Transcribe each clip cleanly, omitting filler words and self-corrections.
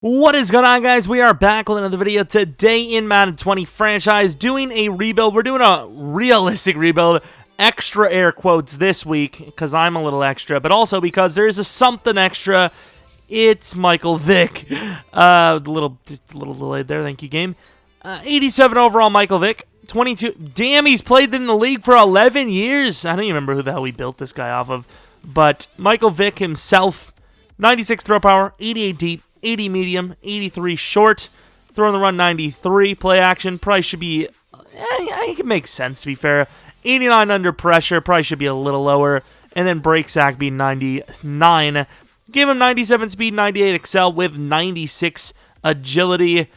What is going on, guys? We are back with another video today in Madden 20 franchise doing a rebuild. We're doing a realistic rebuild, extra air quotes this week because I'm a little extra, but also because there is a something extra. It's Michael Vick. A little delayed there. Thank you, game. 87 overall, Michael Vick. 22. Damn, he's played in the league for 11 years. I don't even remember who the hell we built this guy off of, but Michael Vick himself, 96 throw power, 88 deep. 80 medium, 83 short, throw on the run 93, play action, probably should be, it makes sense to be fair, 89 under pressure, probably should be a little lower, and then break sack be 99, give him 97 speed, 98 excel with 96 agility,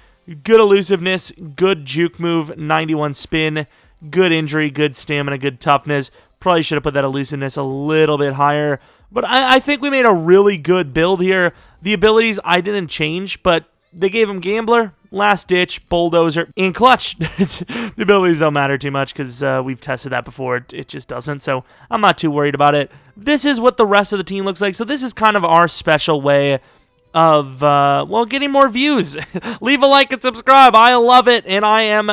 good elusiveness, good juke move, 91 spin, good injury, good stamina, good toughness, probably should have put that elusiveness a little bit higher. But I think we made a really good build here. The abilities I didn't change, but they gave him Gambler, Last Ditch, Bulldozer, and Clutch. The abilities don't matter too much because we've tested that before. It just doesn't, so I'm not too worried about it. This is what the rest of the team looks like. So this is kind of our special way of, well, getting more views. Leave a like and subscribe. I love it, and I am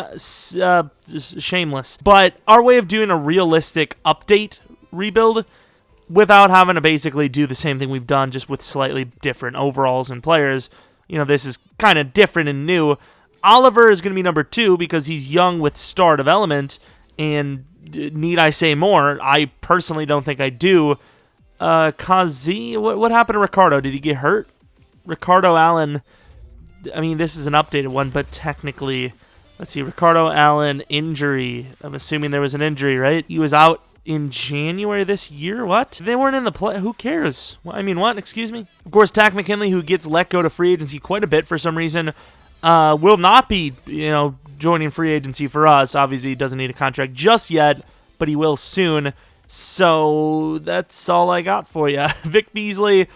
shameless. But our way of doing a realistic update rebuild without having to basically do the same thing we've done, just with slightly different overalls and players. You know, this is kind of different and new. Oliver is going to be number 2 because he's young with star development, and need I say more? I personally don't think I do. Kazi, what happened to Ricardo? Did he get hurt? Ricardo Allen, I mean, this is an updated one, but technically, let's see, Ricardo Allen injury. I'm assuming there was an injury, right? He was out in January this year. What? They weren't in the play. Who cares? I mean, what? Excuse me? Of course, Tack McKinley, who gets let go to free agency quite a bit for some reason, will not be, joining free agency for us. Obviously, he doesn't need a contract just yet, but he will soon. So that's all I got for you. Vic Beasley,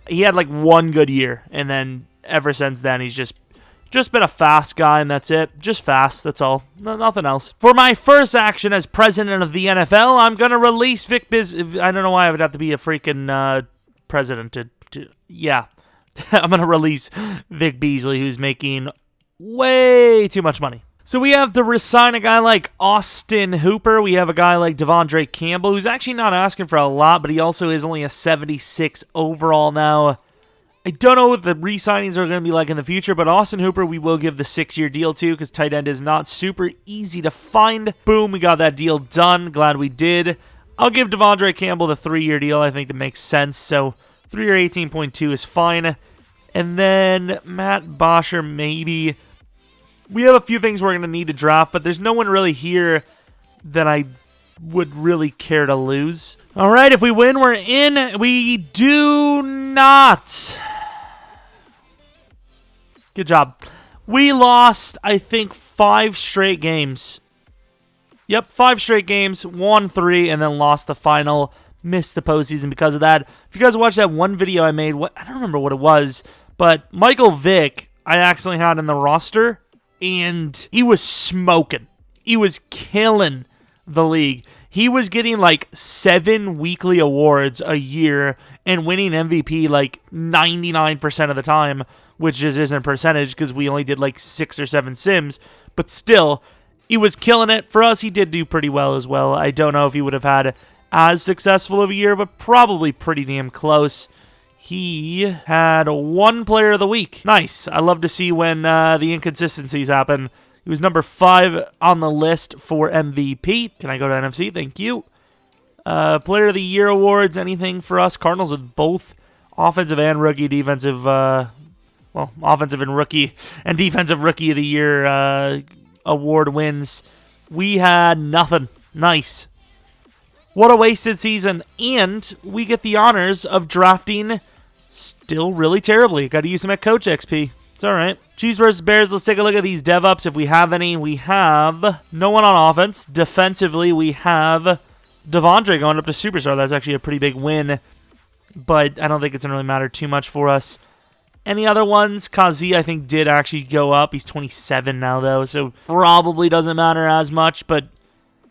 he had like one good year, and then ever since then, he's just been a fast guy, and that's it. Just fast, that's all. Nothing else. For my first action as president of the NFL, I'm going to release Vic Beasley. I don't know why I would have to be a freaking president to yeah. I'm going to release Vic Beasley, who's making way too much money. So we have to resign a guy like Austin Hooper. We have a guy like Devondre Campbell, who's actually not asking for a lot, but he also is only a 76 overall now. I don't know what the re-signings are going to be like in the future, but Austin Hooper we will give the 6-year deal to because tight end is not super easy to find. Boom, we got that deal done. Glad we did. I'll give Devondre Campbell the 3-year deal. I think that makes sense. So 3-year 18.2 is fine. And then Matt Bosher, maybe. We have a few things we're going to need to draft, but there's no one really here that I would really care to lose. All right, if we win, we're in. We do not. Good job. We lost, I think, 5 straight games. Yep, 5 straight games, won 3, and then lost the final. Missed the postseason because of that. If you guys watched that one video I made, I don't remember what it was, but Michael Vick, I accidentally had in the roster, and he was smoking. He was killing the league. He was getting like 7 weekly awards a year and winning MVP like 99% of the time, which just isn't a percentage because we only did like 6 or 7 sims. But still, he was killing it. For us, he did do pretty well as well. I don't know if he would have had as successful of a year, but probably pretty damn close. He had 1 player of the week. Nice. I love to see when the inconsistencies happen. He was number 5 on the list for MVP. Can I go to NFC? Thank you. Player of the Year awards, anything for us? Cardinals with both offensive and rookie, defensive, offensive and rookie, and defensive rookie of the year award wins. We had nothing. Nice. What a wasted season. And we get the honors of drafting still really terribly. Got to use him at Coach XP. It's all right. Chiefs versus Bears. Let's take a look at these dev ups if we have any. We have no one on offense. Defensively, we have Devondre going up to Superstar. That's actually a pretty big win, but I don't think it's going to really matter too much for us. Any other ones? Kazi, I think, did actually go up. He's 27 now, though, so probably doesn't matter as much, but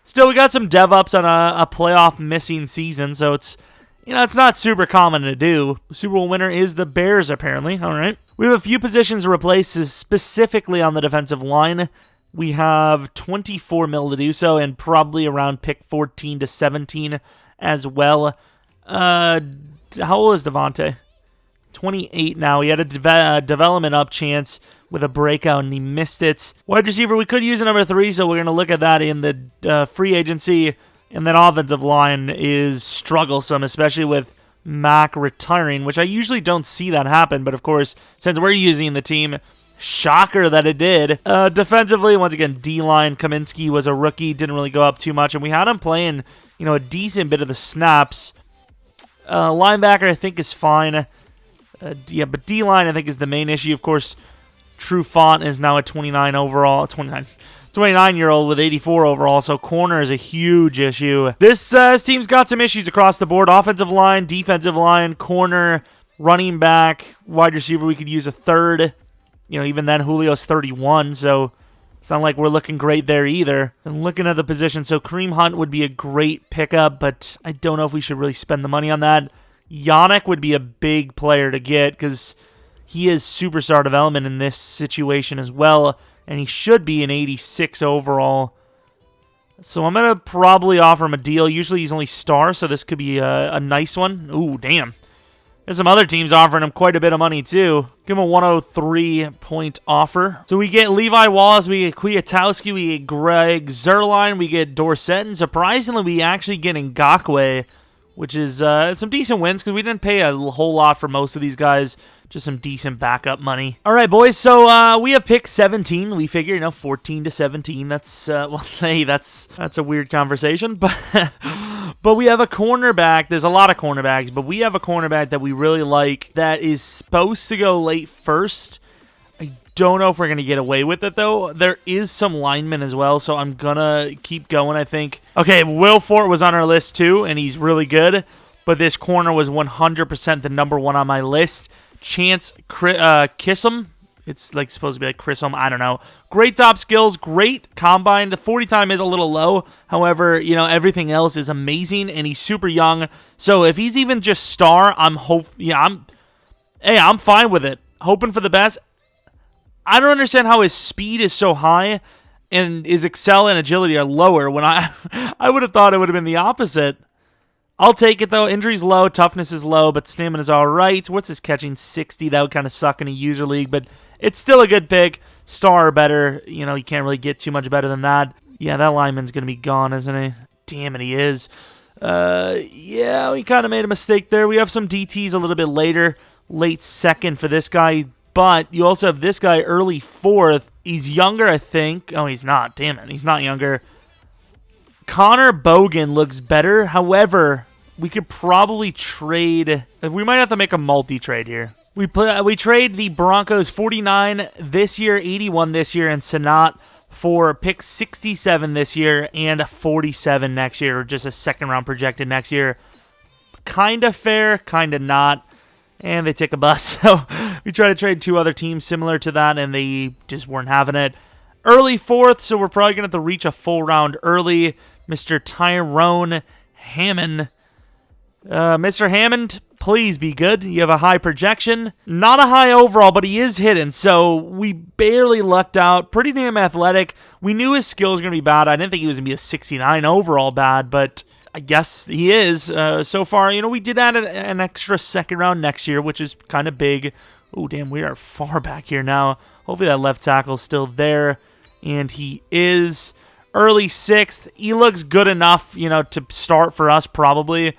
still, we got some dev ups on a playoff missing season, so it's, it's not super common to do. Super Bowl winner is the Bears, apparently. All right. We have a few positions to replace, specifically on the defensive line. We have 24 mil to do so, and probably around pick 14 to 17 as well. How old is Devontae? 28 now. He had a development up chance with a breakout, and he missed it. Wide receiver, we could use a number 3, so we're going to look at that in the free agency. And then offensive line is strugglesome, especially with Mac retiring, which I usually don't see that happen. But, of course, since we're using the team, shocker that it did. Defensively, once again, D-line, Kaminsky was a rookie, didn't really go up too much. And we had him playing, a decent bit of the snaps. Linebacker, I think, is fine. But D-line, I think, is the main issue. Of course, True Font is now a 29 overall, 29-year-old with 84 overall, so corner is a huge issue. This team's got some issues across the board. Offensive line, defensive line, corner, running back, wide receiver. We could use a third. Even then, Julio's 31, so it's not like we're looking great there either. And looking at the position, so Kareem Hunt would be a great pickup, but I don't know if we should really spend the money on that. Yannick would be a big player to get because he is superstar development in this situation as well, and he should be an 86 overall. So I'm going to probably offer him a deal. Usually he's only star, so this could be a nice one. Ooh, damn. There's some other teams offering him quite a bit of money, too. Give him a 103-point offer. So we get Levi Wallace, we get Kwiatkowski, we get Greg Zuerlein, we get Dorsett, and surprisingly, we actually get Ngakoue, which is some decent wins because we didn't pay a whole lot for most of these guys. Just some decent backup money. All right, boys. So we have pick 17. We figure, 14 to 17. That's that's a weird conversation, but but we have a cornerback. There's a lot of cornerbacks, but we have a cornerback that we really like that is supposed to go late first. I don't know if we're gonna get away with it though. There is some linemen as well, so I'm gonna keep going. I think. Okay, Will Fort was on our list too, and he's really good. But this corner was 100% the number one on my list. Chance Kissum. It's like supposed to be like Chrisum. I don't know. Great top skills. Great combine. The 40 time is a little low. However, everything else is amazing, and he's super young. So if he's even just star, I'm fine with it. Hoping for the best. I don't understand how his speed is so high and his excel and agility are lower. When I would have thought it would have been the opposite. I'll take it, though. Injury's low, toughness is low, but stamina's all right. What's his catching? 60. That would kind of suck in a user league, but it's still a good pick. Star or better. You can't really get too much better than that. Yeah, that lineman's going to be gone, isn't he? Damn it, he is. Yeah, we kind of made a mistake there. We have some DTs a little bit later. Late second for this guy, but you also have this guy early fourth. He's younger, I think. Oh, he's not. Damn it, he's not younger. Connor Bogan looks better. However, we could probably trade. We might have to make a multi-trade here. We trade the Broncos 49 this year, 81 this year, and Sanat for pick 67 this year and 47 next year, or just a second round projected next year. Kind of fair, kind of not. And they take a bus. So we try to trade two other teams similar to that, and they just weren't having it. Early fourth, so we're probably going to have to reach a full round early. Mr. Tyrone Hammond. Mr. Hammond, please be good. You have a high projection. Not a high overall, but he is hidden, so we barely lucked out. Pretty damn athletic. We knew his skills were going to be bad. I didn't think he was going to be a 69 overall bad, but I guess he is. So far, we did add an extra second round next year, which is kind of big. Oh, damn, we are far back here now. Hopefully that left tackle's still there, and he is. Early sixth, he looks good enough, to start for us probably.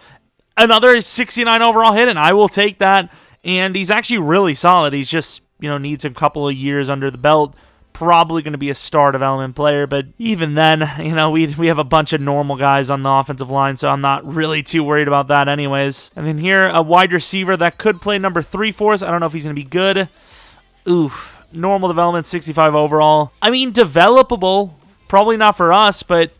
Another 69 overall hit, and I will take that. And he's actually really solid. He's just, needs a couple of years under the belt. Probably going to be a star development player, but even then, we have a bunch of normal guys on the offensive line, so I'm not really too worried about that anyways. And then here, a wide receiver that could play number 3 for us. I don't know if he's going to be good. Oof. Normal development, 65 overall. I mean, developable. Probably not for us, but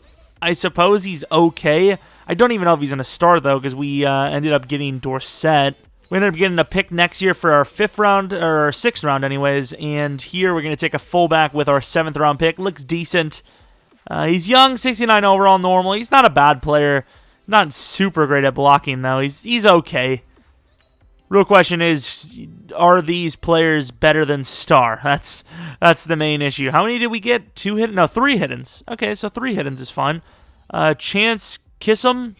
I suppose he's okay. I don't even know if he's going to start, though, because we ended up getting Dorsett. We ended up getting a pick next year for our 5th round, or our 6th round anyways, and here we're going to take a fullback with our 7th round pick. Looks decent. He's young, 69 overall, normal. He's not a bad player. Not super great at blocking, though. He's okay. Real question is, are these players better than Star? That's the main issue. How many did we get? 2 hidden? No, 3 hiddens. Okay, so 3 hiddens is fine. Chance Kissum?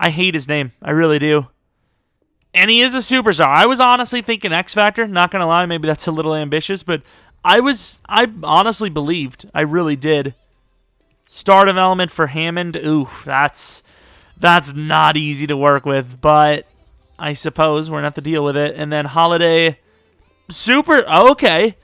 I hate his name. I really do. And he is a superstar. I was honestly thinking X Factor. Not going to lie, maybe that's a little ambitious, but I honestly believed. I really did. Star development for Hammond. Ooh, that's not easy to work with, but I suppose we're going to have to deal with it. And then Holiday. Super. Okay.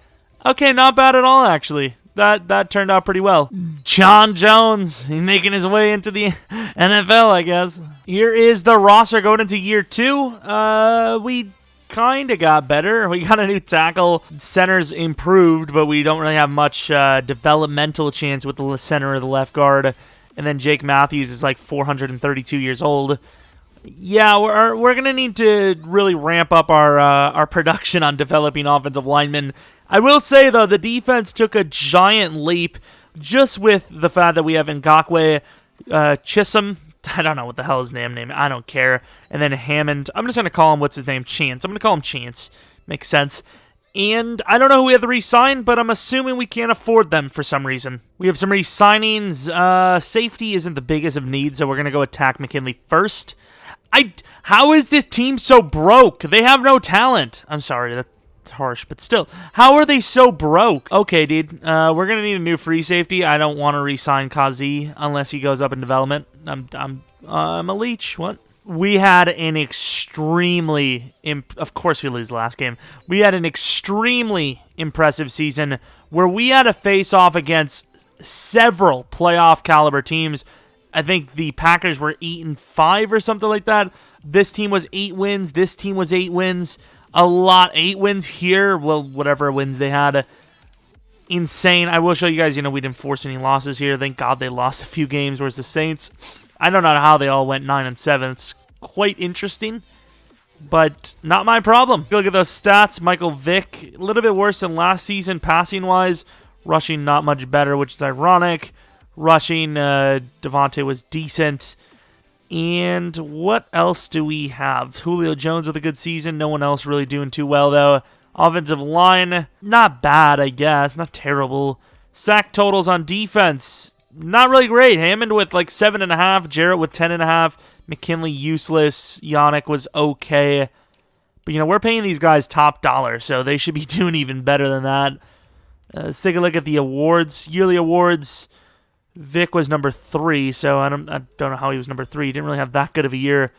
Okay, not bad at all, actually. That turned out pretty well. John Jones, he's making his way into the NFL, I guess. Here is the roster going into year 2. We kind of got better. We got a new tackle. Center's improved, but we don't really have much developmental chance with the center or the left guard. And then Jake Matthews is like 432 years old. Yeah, we're going to need to really ramp up our production on developing offensive linemen. I will say, though, the defense took a giant leap just with the fact that we have Ngakoue, Chisholm. I don't know what the hell his name. I don't care. And then Hammond. I'm just going to call him, what's his name? Chance. I'm going to call him Chance. Makes sense. And I don't know who we have to re-sign, but I'm assuming we can't afford them for some reason. We have some re-signings. Safety isn't the biggest of needs, so we're going to go attack McKinley first. How is this team so broke? They have no talent. I'm sorry, that's harsh, but still. How are they so broke? Okay, dude, we're going to need a new free safety. I don't want to re-sign Kazi unless he goes up in development. I'm a leech. What? We had an extremely, of course we lose the last game. We had an extremely impressive season where we had to face off against several playoff caliber teams. I think the Packers were 8-5 or something like that. This team was 8 wins. This team was 8 wins. A lot. 8 wins here. Well, whatever wins they had. Insane. I will show you guys, we didn't force any losses here. Thank God they lost a few games, whereas the Saints, I don't know how they all went 9-7. It's quite interesting, but not my problem. Look at those stats. Michael Vick, a little bit worse than last season passing-wise. Rushing not much better, which is ironic. Rushing, Devontae was decent. And what else do we have? Julio Jones with a good season. No one else really doing too well, though. Offensive line, not bad, I guess. Not Sack totals on defense, not really great. Hammond with like 7.5. Jarrett with 10.5. McKinley useless. Yannick was okay. But, we're paying these guys top dollar, so they should be doing even better than that. Let's take a look at the awards. Yearly awards. Vic was number 3, so I don't know how he was number 3. He didn't really have that good of a year.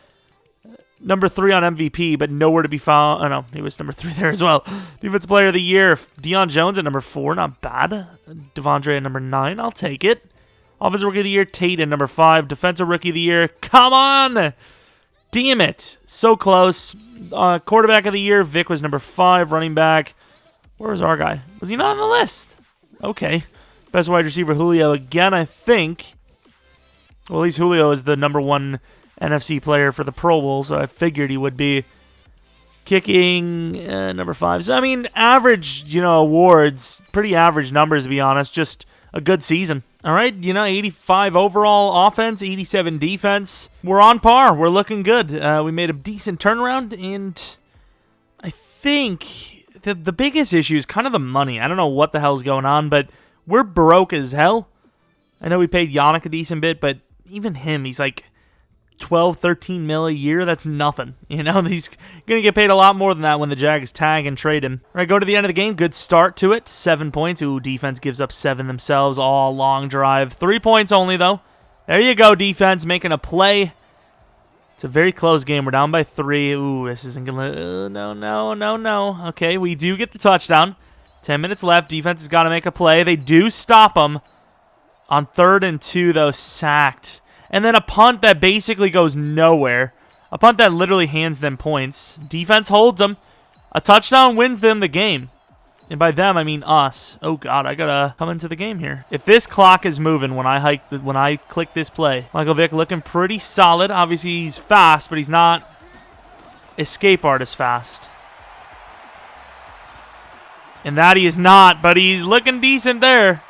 Number 3 on MVP, but nowhere to be found. Oh, no, he was number 3 there as well. Defensive Player of the Year, Deion Jones at number 4, not bad. Devondre at number 9, I'll take it. Offensive Rookie of the Year, Tate at number 5. Defensive Rookie of the Year, come on! Damn it, so close. Quarterback of the Year, Vic was number 5. Running back, where was our guy? Was he not on the list? Okay. Best wide receiver, Julio, again, I think. Well, at least Julio is the number 1 NFC player for the Pro Bowl, so I figured he would be. Kicking, number 5. So, I mean, average, awards. Pretty average numbers, to be honest. Just a good season. All right, 85 overall offense, 87 defense. We're on par. We're looking good. We made a decent turnaround, and I think the biggest issue is kind of the money. I don't know what the hell's going on, but we're broke as hell. I know we paid Yannick a decent bit, but even him, he's like 12, 13 mil a year. That's nothing. He's going to get paid a lot more than that when the Jags tag and trade him. All right, go to the end of the game. Good start to it. 7 points. Ooh, defense gives up 7 themselves. All long drive. 3 points only, though. There you go, defense, making a play. It's a very close game. We're down by 3. Ooh, this isn't going to... No. Okay, we do get the touchdown. 10 minutes left. Defense has got to make a play. They do stop them. On 3rd and 2, though, sacked. And then a punt that basically goes nowhere. A punt that literally hands them points. Defense holds them. A touchdown wins them the game. And by them, I mean us. Oh, God, I got to come into the game here. If this clock is moving when I click this play. Michael Vick looking pretty solid. Obviously, he's fast, but he's not escape artist fast. And that he is not, but he's looking decent there.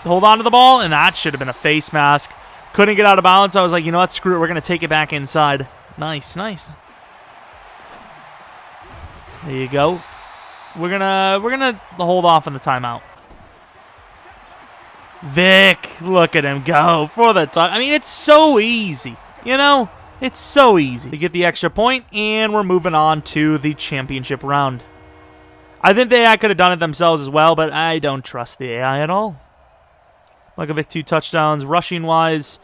Hold on to the ball, and that should have been a face mask. Couldn't get out of balance. I was like, you know what? Screw it. We're going to take it back inside. Nice. There you go. We're gonna hold off on the timeout. Vick, look at him go for the touch. I mean, it's so easy, you know? It's so easy to get the extra point, and we're moving on to the championship round. I think the AI could have done it themselves as well, but I don't trust the AI at all. Michael Vick, 2 touchdowns. Rushing-wise,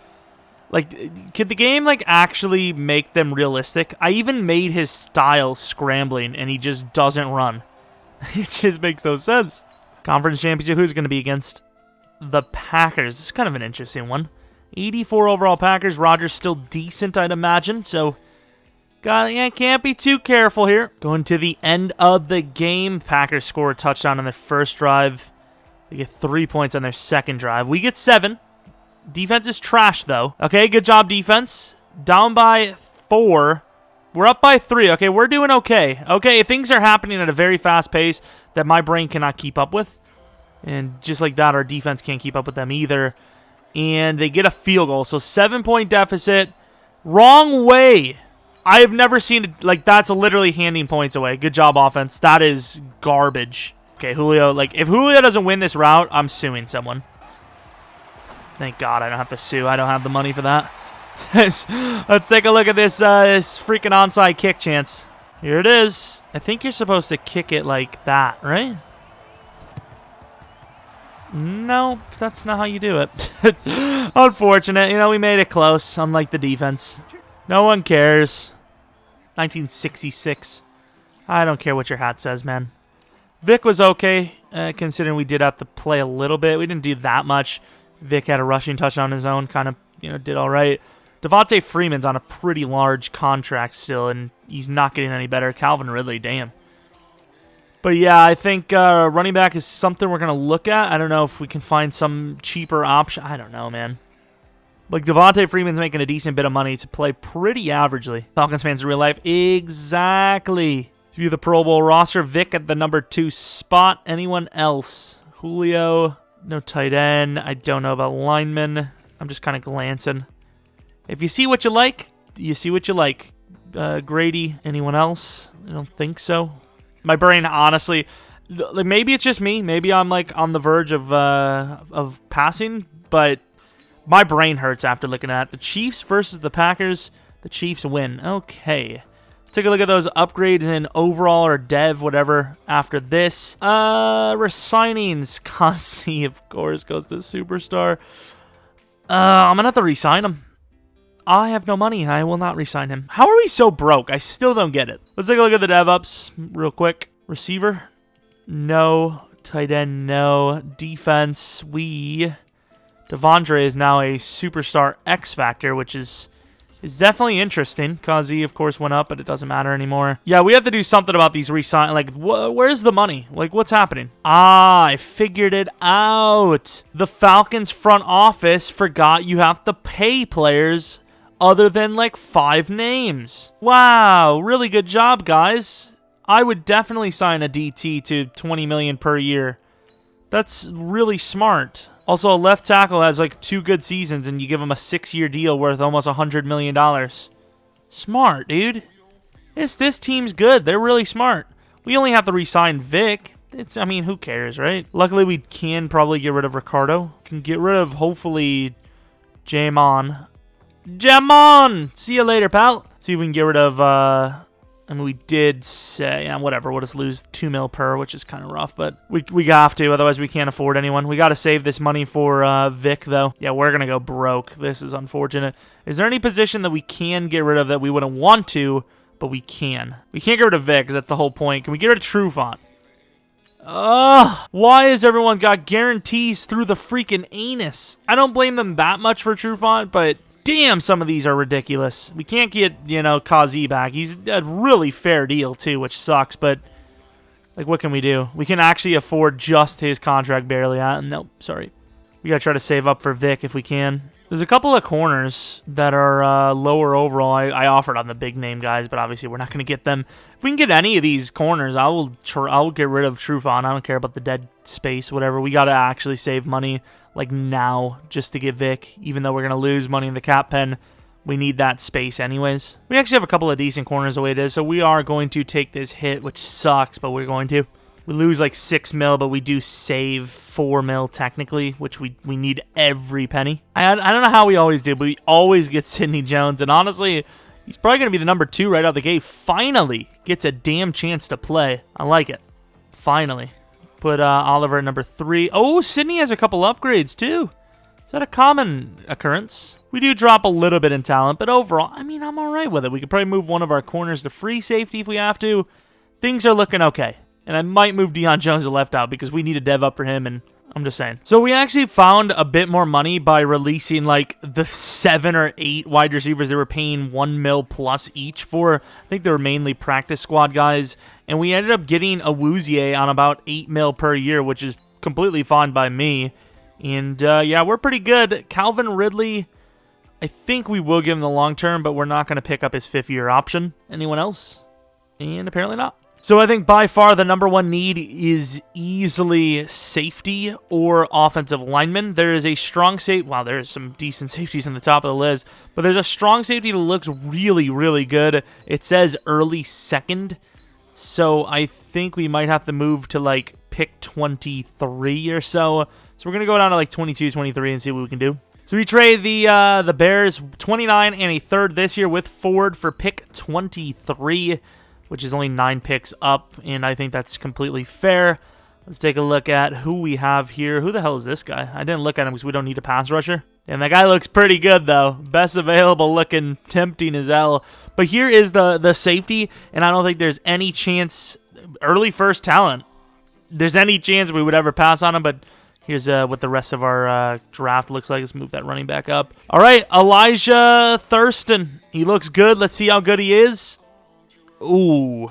like, could the game, like, actually make them realistic? I even made his style scrambling, and he just doesn't run. It just makes no sense. Conference championship, who's going to be against? The Packers. This is kind of an interesting one. 84 overall Packers. Rodgers still decent, I'd imagine. So, can't be too careful here. Going to the end of the game. Packers score a touchdown on their first drive. They get 3 points on their second drive. We get 7. Defense is trash, though. Okay, good job, defense. Down by 4. We're up by 3. Okay, we're doing okay. Okay, things are happening at a very fast pace that my brain cannot keep up with. And just like that, our defense can't keep up with them either. And they get a field goal. So 7-point deficit. Wrong way. I have never seen it. Like, that's literally handing points away. Good job, offense. That is garbage. Okay, Julio. Like, if Julio doesn't win this route, I'm suing someone. Thank God I don't have to sue. I don't have the money for that. Let's take a look at this, this freaking onside kick chance. Here it is. I think you're supposed to kick it like that, right? Nope, that's not how you do it. Unfortunate. You know, we made it close, unlike the defense. No one cares. 1966. I don't care what your hat says, man. Vick was okay, considering we did have to play a little bit. We didn't do that much. Vick had a rushing touchdown on his own, kind of, you know, did all right. Devontae Freeman's on a pretty large contract still, and he's not getting any better. Calvin Ridley, damn. But yeah, I think running back is something we're going to look at. I don't know if we can find some cheaper option. I don't know, man. Like, Devontae Freeman's making a decent bit of money to play pretty averagely. Falcons fans in real life. Exactly. To view the Pro Bowl roster, Vick at the number 2 spot. Anyone else? Julio, no tight end. I don't know about linemen. I'm just kind of glancing. If you see what you like, you see what you like. Grady, anyone else? I don't think so. My brain, honestly, maybe it's just me. Maybe I'm like on the verge of passing, but my brain hurts after looking at it. The Chiefs versus the Packers. The Chiefs win. Okay. Take a look at those upgrades in overall or dev, whatever, after this. Resignings. Kazi, of course, goes to Superstar. I'm going to have to resign him. I have no money. I will not resign him. How are we so broke? I still don't get it. Let's take a look at the dev ups real quick. Receiver? No. Tight end? No. Defense? Devondre is now a Superstar X Factor, which is definitely interesting. Kazi, of course, went up, but it doesn't matter anymore. Yeah, we have to do something about these resign. Like, where's the money? Like, what's happening? Ah, I figured it out. The Falcons front office forgot you have to pay players other than like 5 names. Wow, really good job, guys. I would definitely sign a DT to $20 million per year. That's really smart. Also, a left tackle has like 2 good seasons, and you give him a 6-year deal worth almost $100 million. Smart, dude. This team's good. They're really smart. We only have to re-sign Vick. I mean, who cares, right? Luckily, we can probably get rid of Ricardo. Can get rid of, hopefully, Jamon. See you later, pal. See if we can get rid of, I mean, we did say, yeah, whatever. We'll just lose $2 million per, which is kind of rough, but we have to. Otherwise, we can't afford anyone. We got to save this money for Vick, though. Yeah, we're going to go broke. This is unfortunate. Is there any position that we can get rid of that we wouldn't want to, but we can? We can't get rid of Vick, because that's the whole point. Can we get rid of Trufant? Ugh, why has everyone got guarantees through the freaking anus? I don't blame them that much for Trufant, but damn, some of these are ridiculous. We can't get, you know, Kazi back. He's a really fair deal, too, which sucks, but, like, what can we do? We can actually afford just his contract barely. Nope, sorry. We gotta try to save up for Vick if we can. There's a couple of corners that are lower overall. I offered on the big name guys, but obviously we're not going to get them. If we can get any of these corners, I'll get rid of Trufant. I don't care about the dead space, whatever. We got to actually save money, like now, just to get Vick. Even though we're going to lose money in the cap pen, We need that space anyways. We actually have a couple of decent corners the way it is, so we are going to take this hit, which sucks, but we're going to. We lose like 6 mil, but we do save 4 mil technically, which we need every penny. I don't know how we always do, but we always get Sidney Jones, and honestly, he's probably going to be the number 2 right out the gate. Finally gets a damn chance to play. I like it. Finally. Put Oliver at number 3. Oh, Sidney has a couple upgrades too. Is that a common occurrence? We do drop a little bit in talent, but overall, I mean, I'm all right with it. We could probably move one of our corners to free safety if we have to. Things are looking okay. And I might move Deion Jones to left out because we need a dev up for him, and I'm just saying. So we actually found a bit more money by releasing like the 7 or 8 wide receivers they were paying 1 mil plus each for. I think they were mainly practice squad guys. And we ended up getting a Awuzie on about 8 mil per year, which is completely fine by me. And yeah, we're pretty good. Calvin Ridley, I think we will give him the long term, but we're not going to pick up his 5th-year option. Anyone else? And apparently not. So I think by far the number 1 need is easily safety or offensive lineman. There is a strong safety. Wow, there's some decent safeties in the top of the list. But there's a strong safety that looks really, really good. It says early 2nd. So I think we might have to move to like pick 23 or so. So we're going to go down to like 22, 23 and see what we can do. So we trade the Bears 29 and a 3rd this year with Ford for pick 23. Which is only 9 picks up, and I think that's completely fair. Let's take a look at who we have here. Who the hell is this guy? I didn't look at him because we don't need a pass rusher. And that guy looks pretty good, though. Best available, looking tempting as hell. But here is the safety, and I don't think there's any chance, early first talent, there's any chance we would ever pass on him, but here's what the rest of our draft looks like. Let's move that running back up. All right, Elijah Thurston. He looks good. Let's see how good he is. Ooh.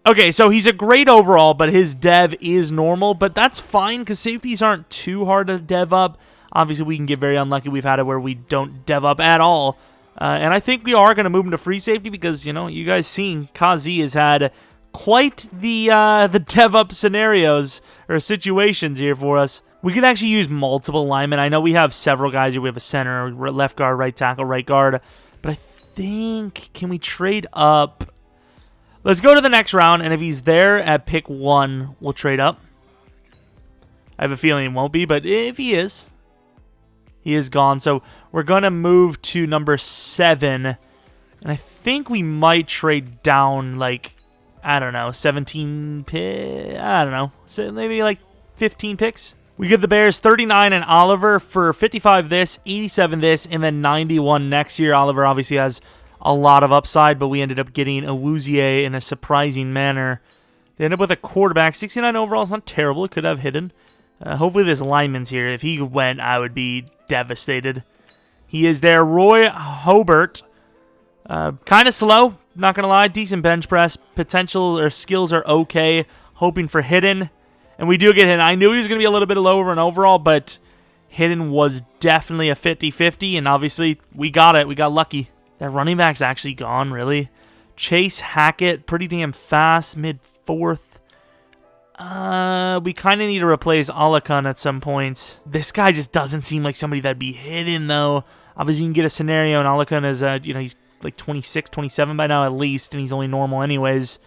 Okay, so he's a great overall, but his dev is normal, but that's fine because safeties aren't too hard to dev up. Obviously, we can get very unlucky. We've had it where we don't dev up at all. And I think we are going to move him to free safety because, you know, you guys seen Kazi has had quite the dev up scenarios or situations here for us. We could actually use multiple linemen. I know we have several guys here. We have a center, left guard, right tackle, right guard. But I think, can we trade up? Let's go to the next round, and if he's there at pick 1, we'll trade up. I have a feeling he won't be, but if he is gone. So we're going to move to number 7, and I think we might trade down, like, I don't know, 17 picks? I don't know, so maybe like 15 picks. We give the Bears 39 and Oliver for 55 this, 87 this, and then 91 next year. Oliver obviously has a lot of upside, but we ended up getting a Awuzie in a surprising manner. They ended up with a quarterback. 69 overall is not terrible. It could have hidden. Hopefully this lineman's here. If he went, I would be devastated. He is there. Roy Hobart. Kind of slow, not going to lie. Decent bench press. Potential or skills are okay. Hoping for hidden. And we do get hidden. I knew he was going to be a little bit lower in overall, but hidden was definitely a 50-50, and obviously we got it. We got lucky. That running back's actually gone, really. Chase Hackett, pretty damn fast, mid-4th. We kind of need to replace Alakun at some points. This guy just doesn't seem like somebody that'd be hidden, though. Obviously, you can get a scenario, and Alakun is, he's like 26, 27 by now at least, and he's only normal anyways.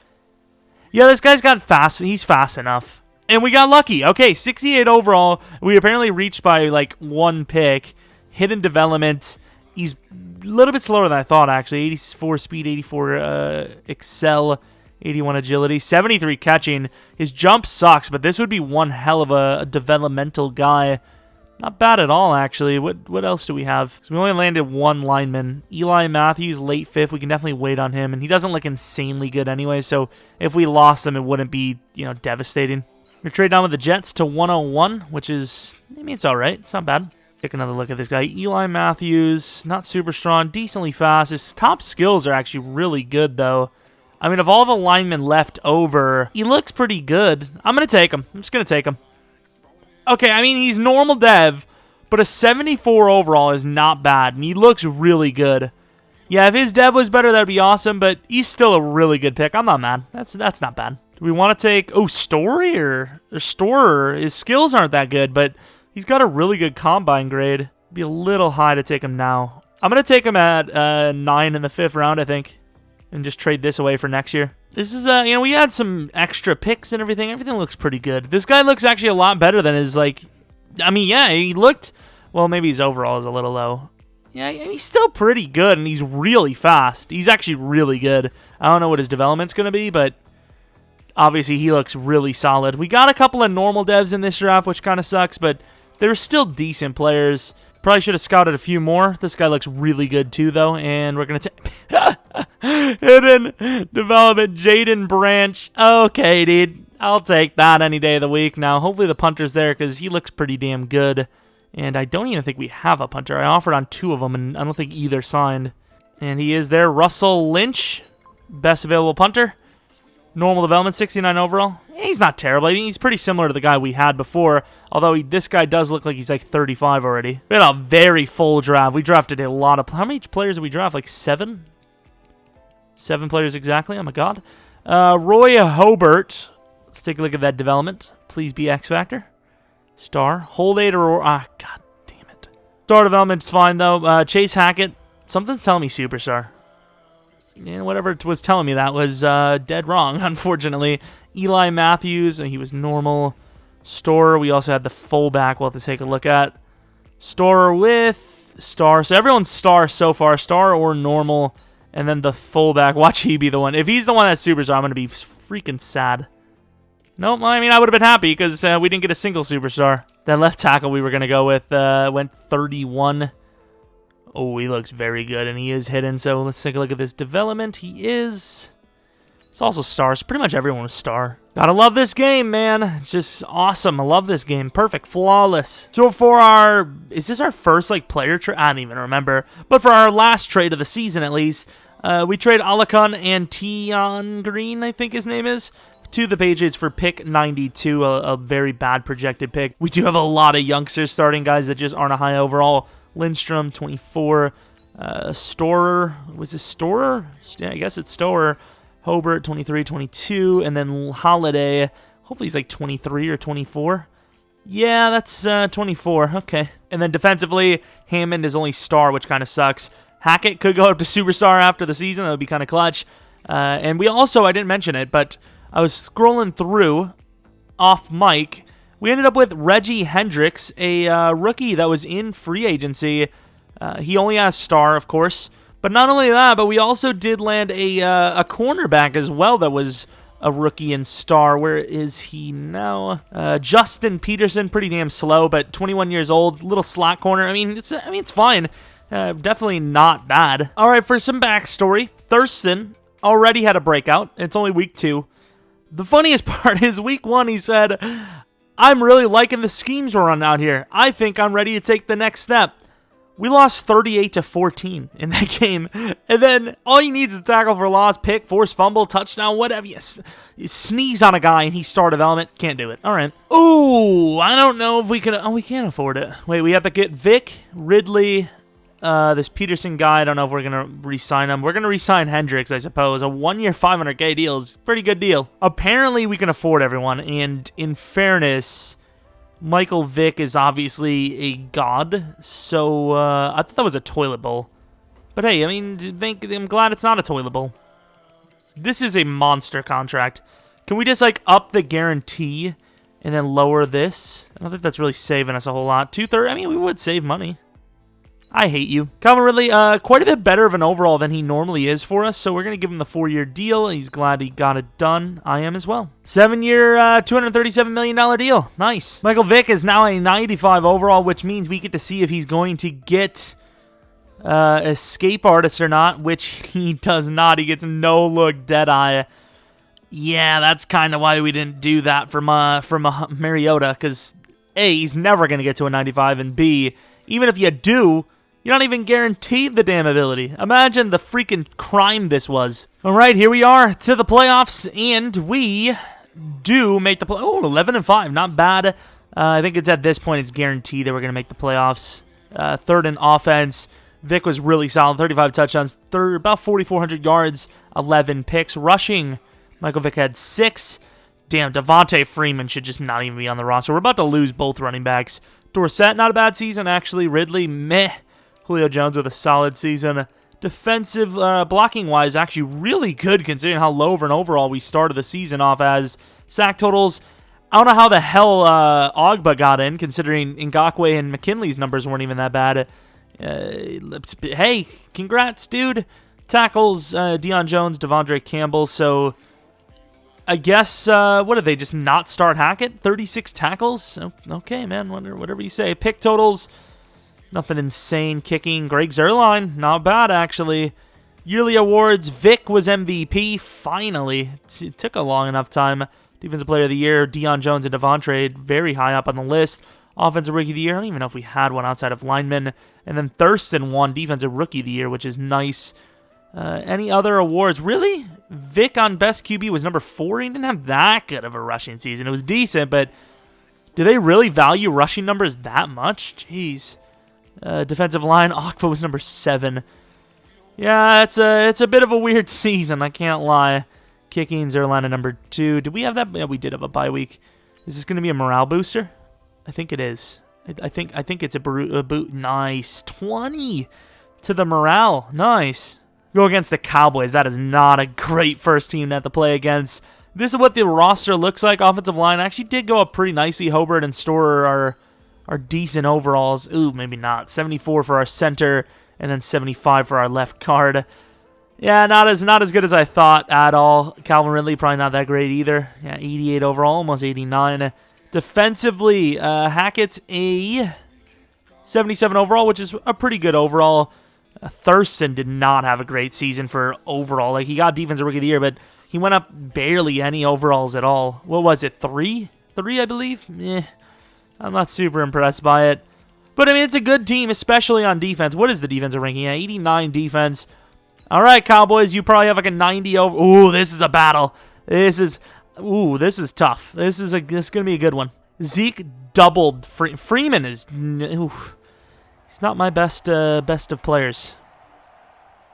Yeah, this guy's got fast. He's fast enough. And we got lucky. Okay, 68 overall. We apparently reached by, like, 1 pick. Hidden development. He's a little bit slower than I thought, actually. 84 speed, 84 excel, 81 agility, 73 catching. His jump sucks, but this would be one hell of a developmental guy. Not bad at all, actually. What else do we have? So we only landed 1 lineman. Eli Matthews, late 5th. We can definitely wait on him, and he doesn't look insanely good anyway, so if we lost him, it wouldn't be, devastating. We trade down with the Jets to 101, which is, it's all right. It's not bad. Take another look at this guy. Eli Matthews, not super strong, decently fast. His top skills are actually really good, though. I mean, of all the linemen left over, he looks pretty good. I'm going to take him. I'm just going to take him. Okay, I mean, he's normal dev, but a 74 overall is not bad, and he looks really good. Yeah, if his dev was better, that would be awesome, but he's still a really good pick. I'm not mad. That's not bad. Do we want to take, Story or Storer? His skills aren't that good, but he's got a really good combine grade. Be a little high to take him now. I'm going to take him at 9 in the 5th round, I think, and just trade this away for next year. This is, you know, we had some extra picks and everything. Everything looks pretty good. This guy looks actually a lot better than his, like, I mean, yeah, he looked, well, maybe his overall is a little low. Yeah, he's still pretty good, and he's really fast. He's actually really good. I don't know what his development's going to be, but obviously he looks really solid. We got a couple of normal devs in this draft, which kind of sucks, but they're still decent players. Probably should have scouted a few more. This guy looks really good too, though, and we're going to take hidden development, Jaden Branch. Okay, dude, I'll take that any day of the week. Now, hopefully the punter's there because he looks pretty damn good, and I don't even think we have a punter. I offered on 2 of them, and I don't think either signed, and he is there. Russell Lynch, best available punter. Normal development, 69 overall. He's not terrible. I mean, he's pretty similar to the guy we had before, although this guy does look like he's like 35 already. We had a very full draft. We drafted a lot of... How many players did we draft? Like 7? 7 players exactly? Oh, my God. Roy Hobart. Let's take a look at that development. Please be X Factor. Star. Hold 8 or... Ah, God damn it. Star development's fine, though. Chase Hackett. Something's telling me Superstar. Yeah, whatever it was telling me that was dead wrong, unfortunately. Eli Matthews, he was normal. Storer, we also had the fullback we'll have to take a look at. Storer with Star. So everyone's Star so far. Star or normal. And then the fullback. Watch he be the one. If he's the one that's Superstar, I'm going to be freaking sad. Nope, I mean, I would have been happy because we didn't get a single Superstar. That left tackle we were going to go with went 31. Oh, he looks very good, and he is hidden, so let's take a look at this development. He is... It's also stars. Pretty much everyone was star. Gotta love this game, man. It's just awesome. I love this game. Perfect. Flawless. So for our... Is this our first, like, player trade? I don't even remember. But for our last trade of the season, at least, we trade Alakon and Tion Green, I think his name is, to the Patriots for pick 92, a very bad projected pick. We do have a lot of youngsters starting, guys, that just aren't a high overall. Lindstrom, 24. Storer. Was it Storer? Yeah, I guess it's Storer. Hobart, 23, 22. And then Holiday. Hopefully he's like 23 or 24. Yeah, that's 24. Okay. And then defensively, Hammond is only star, which kind of sucks. Hackett could go up to superstar after the season. That would be kind of clutch. And we also, I didn't mention it, but I was scrolling through off mic. We ended up with Reggie Hendricks, a rookie that was in free agency. He only has star, of course. But not only that, but we also did land a cornerback as well that was a rookie in star. Where is he now? Justin Peterson, pretty damn slow, but 21 years old, little slot corner. I mean, it's fine. Definitely not bad. All right, for some backstory, Thurston already had a breakout. It's only week 2. The funniest part is week 1, he said, I'm really liking the schemes we're running out here. I think I'm ready to take the next step. We lost 38-14 in that game. And then all you need is a tackle for loss, pick, force fumble, touchdown, whatever. You sneeze on a guy and he start development. Can't do it. All right. Ooh, I don't know if we can. Oh, we can't afford it. Wait, we have to get Vick, Ridley, this Peterson guy. I don't know if we're going to re-sign him. We're going to re-sign Hendricks, I suppose. A 1-year $500K deal is a pretty good deal. Apparently, we can afford everyone. And in fairness, Michael Vick is obviously a god. So I thought that was a toilet bowl. But hey, I mean, I'm glad it's not a toilet bowl. This is a monster contract. Can we just, like, up the guarantee and then lower this? I don't think that's really saving us a whole lot. 2/3, I mean, we would save money. I hate you. Calvin Ridley, quite a bit better of an overall than he normally is for us, so we're going to give him the 4-year deal. He's glad he got it done. I am as well. 7-year, $237 million deal. Nice. Michael Vick is now a 95 overall, which means we get to see if he's going to get escape artist or not, which he does not. He gets no look Deadeye. Yeah, that's kind of why we didn't do that from Mariota, because A, he's never going to get to a 95, and B, even if you do, you're not even guaranteed the damn ability. Imagine the freaking crime this was. All right, here we are to the playoffs, and we do make the play. Oh, 11-5, not bad. I think it's at this point it's guaranteed that we're going to make the playoffs. Third in offense. Vic was really solid, 35 touchdowns, about 4,400 yards, 11 picks. Rushing, Michael Vick had 6. Damn, Devontae Freeman should just not even be on the roster. We're about to lose both running backs. Dorsett, not a bad season, actually. Ridley, meh. Julio Jones with a solid season. Defensive blocking-wise, actually really good considering how low of an overall we started the season off as. Sack totals, I don't know how the hell Ogba got in, considering Ngakoue and McKinley's numbers weren't even that bad. Hey, congrats, dude. Tackles, Deion Jones, Devondre Campbell, so I guess, what did they just not start Hackett? 36 tackles? Okay, man, whatever you say. Pick totals, nothing insane. Kicking, Greg Zuerlein, not bad, actually. Yearly awards, Vick was MVP, finally. It took a long enough time. Defensive Player of the Year, Deion Jones and Devontae, very high up on the list. Offensive Rookie of the Year, I don't even know if we had one outside of linemen. And then Thurston won Defensive Rookie of the Year, which is nice. Any other awards? Really? Vick on Best QB was number 4. He didn't have that good of a rushing season. It was decent, but do they really value rushing numbers that much? Jeez. Defensive line, Ogba was number 7. Yeah, it's a bit of a weird season, I can't lie. Kicking, Zuerlein at number 2. Did we have that? Yeah, we did have a bye week. Is this going to be a morale booster? I think it is. I think it's a boot. Nice. 20 to the morale. Nice. Go against the Cowboys. That is not a great first team net to play against. This is what the roster looks like. Offensive line actually did go up pretty nicely. Hobart and Storer are decent overalls. Ooh, maybe not. 74 for our center, and then 75 for our left guard. Yeah, not as good as I thought at all. Calvin Ridley, probably not that great either. Yeah, 88 overall, almost 89. Defensively, Hackett's a 77 overall, which is a pretty good overall. Thurston did not have a great season for overall. Like, he got Defensive Rookie of the Year, but he went up barely any overalls at all. What was it, 3? 3, I believe? I'm not super impressed by it. But, I mean, it's a good team, especially on defense. What is the defensive ranking? Yeah, 89 defense. All right, Cowboys, you probably have like a 90 over. Ooh, this is a battle. This is tough. This is going to be a good one. Zeke doubled. Freeman is... Ooh. He's not my best of players.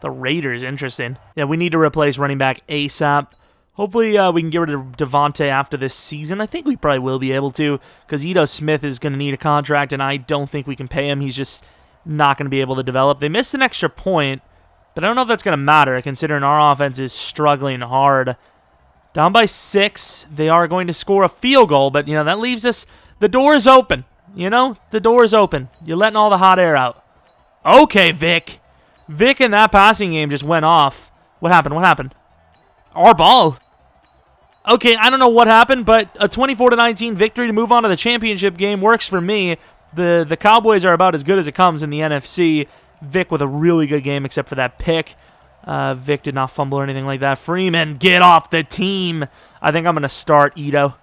The Raiders, interesting. Yeah, we need to replace running back ASAP. Hopefully we can get rid of Devontae after this season. I think we probably will be able to, because Ito Smith is going to need a contract, and I don't think we can pay him. He's just not going to be able to develop. They missed an extra point, but I don't know if that's going to matter, considering our offense is struggling hard. Down by 6, they are going to score a field goal, but, you know, that leaves us... The door is open. You know, the door is open. You're letting all the hot air out. Okay, Vic. Vic in that passing game just went off. What happened? What happened? Our ball. Okay, I don't know what happened, but a 24-19 victory to move on to the championship game works for me. The Cowboys are about as good as it comes in the NFC. Vic with a really good game except for that pick. Vic did not fumble or anything like that. Freeman, get off the team. I think I'm going to start Ito.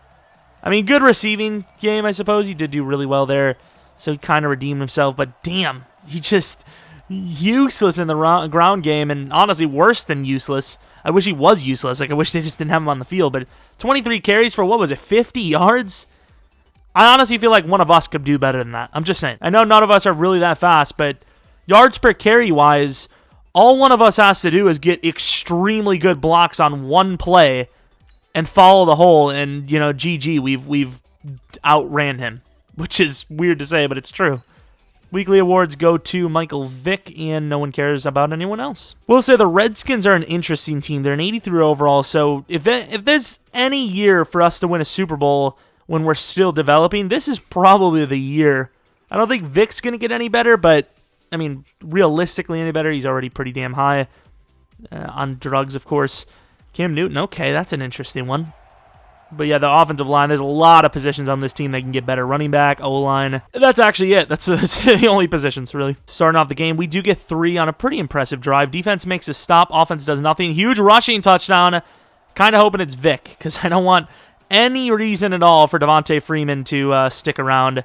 I mean, good receiving game, I suppose. He did do really well there, so he kind of redeemed himself. But damn, he just useless in the ground game, and honestly, worse than useless. I wish he was useless. Like, I wish they just didn't have him on the field. But 23 carries for, what was it, 50 yards? I honestly feel like one of us could do better than that. I'm just saying. I know none of us are really that fast, but yards per carry-wise, all one of us has to do is get extremely good blocks on one play and follow the hole, and, you know, GG, we've outran him, which is weird to say, but it's true. Weekly awards go to Michael Vick, and no one cares about anyone else. We'll say the Redskins are an interesting team. They're an 83 overall, so if there's any year for us to win a Super Bowl when we're still developing, this is probably the year. I don't think Vick's going to get any better, but, I mean, realistically any better. He's already pretty damn high on drugs, of course. Cam Newton, okay, that's an interesting one. But yeah, the offensive line, there's a lot of positions on this team that can get better. Running back, O-line. That's actually it. That's the only positions, really. Starting off the game, we do get 3 on a pretty impressive drive. Defense makes a stop. Offense does nothing. Huge rushing touchdown. Kind of hoping it's Vick, because I don't want any reason at all for Devontae Freeman to stick around.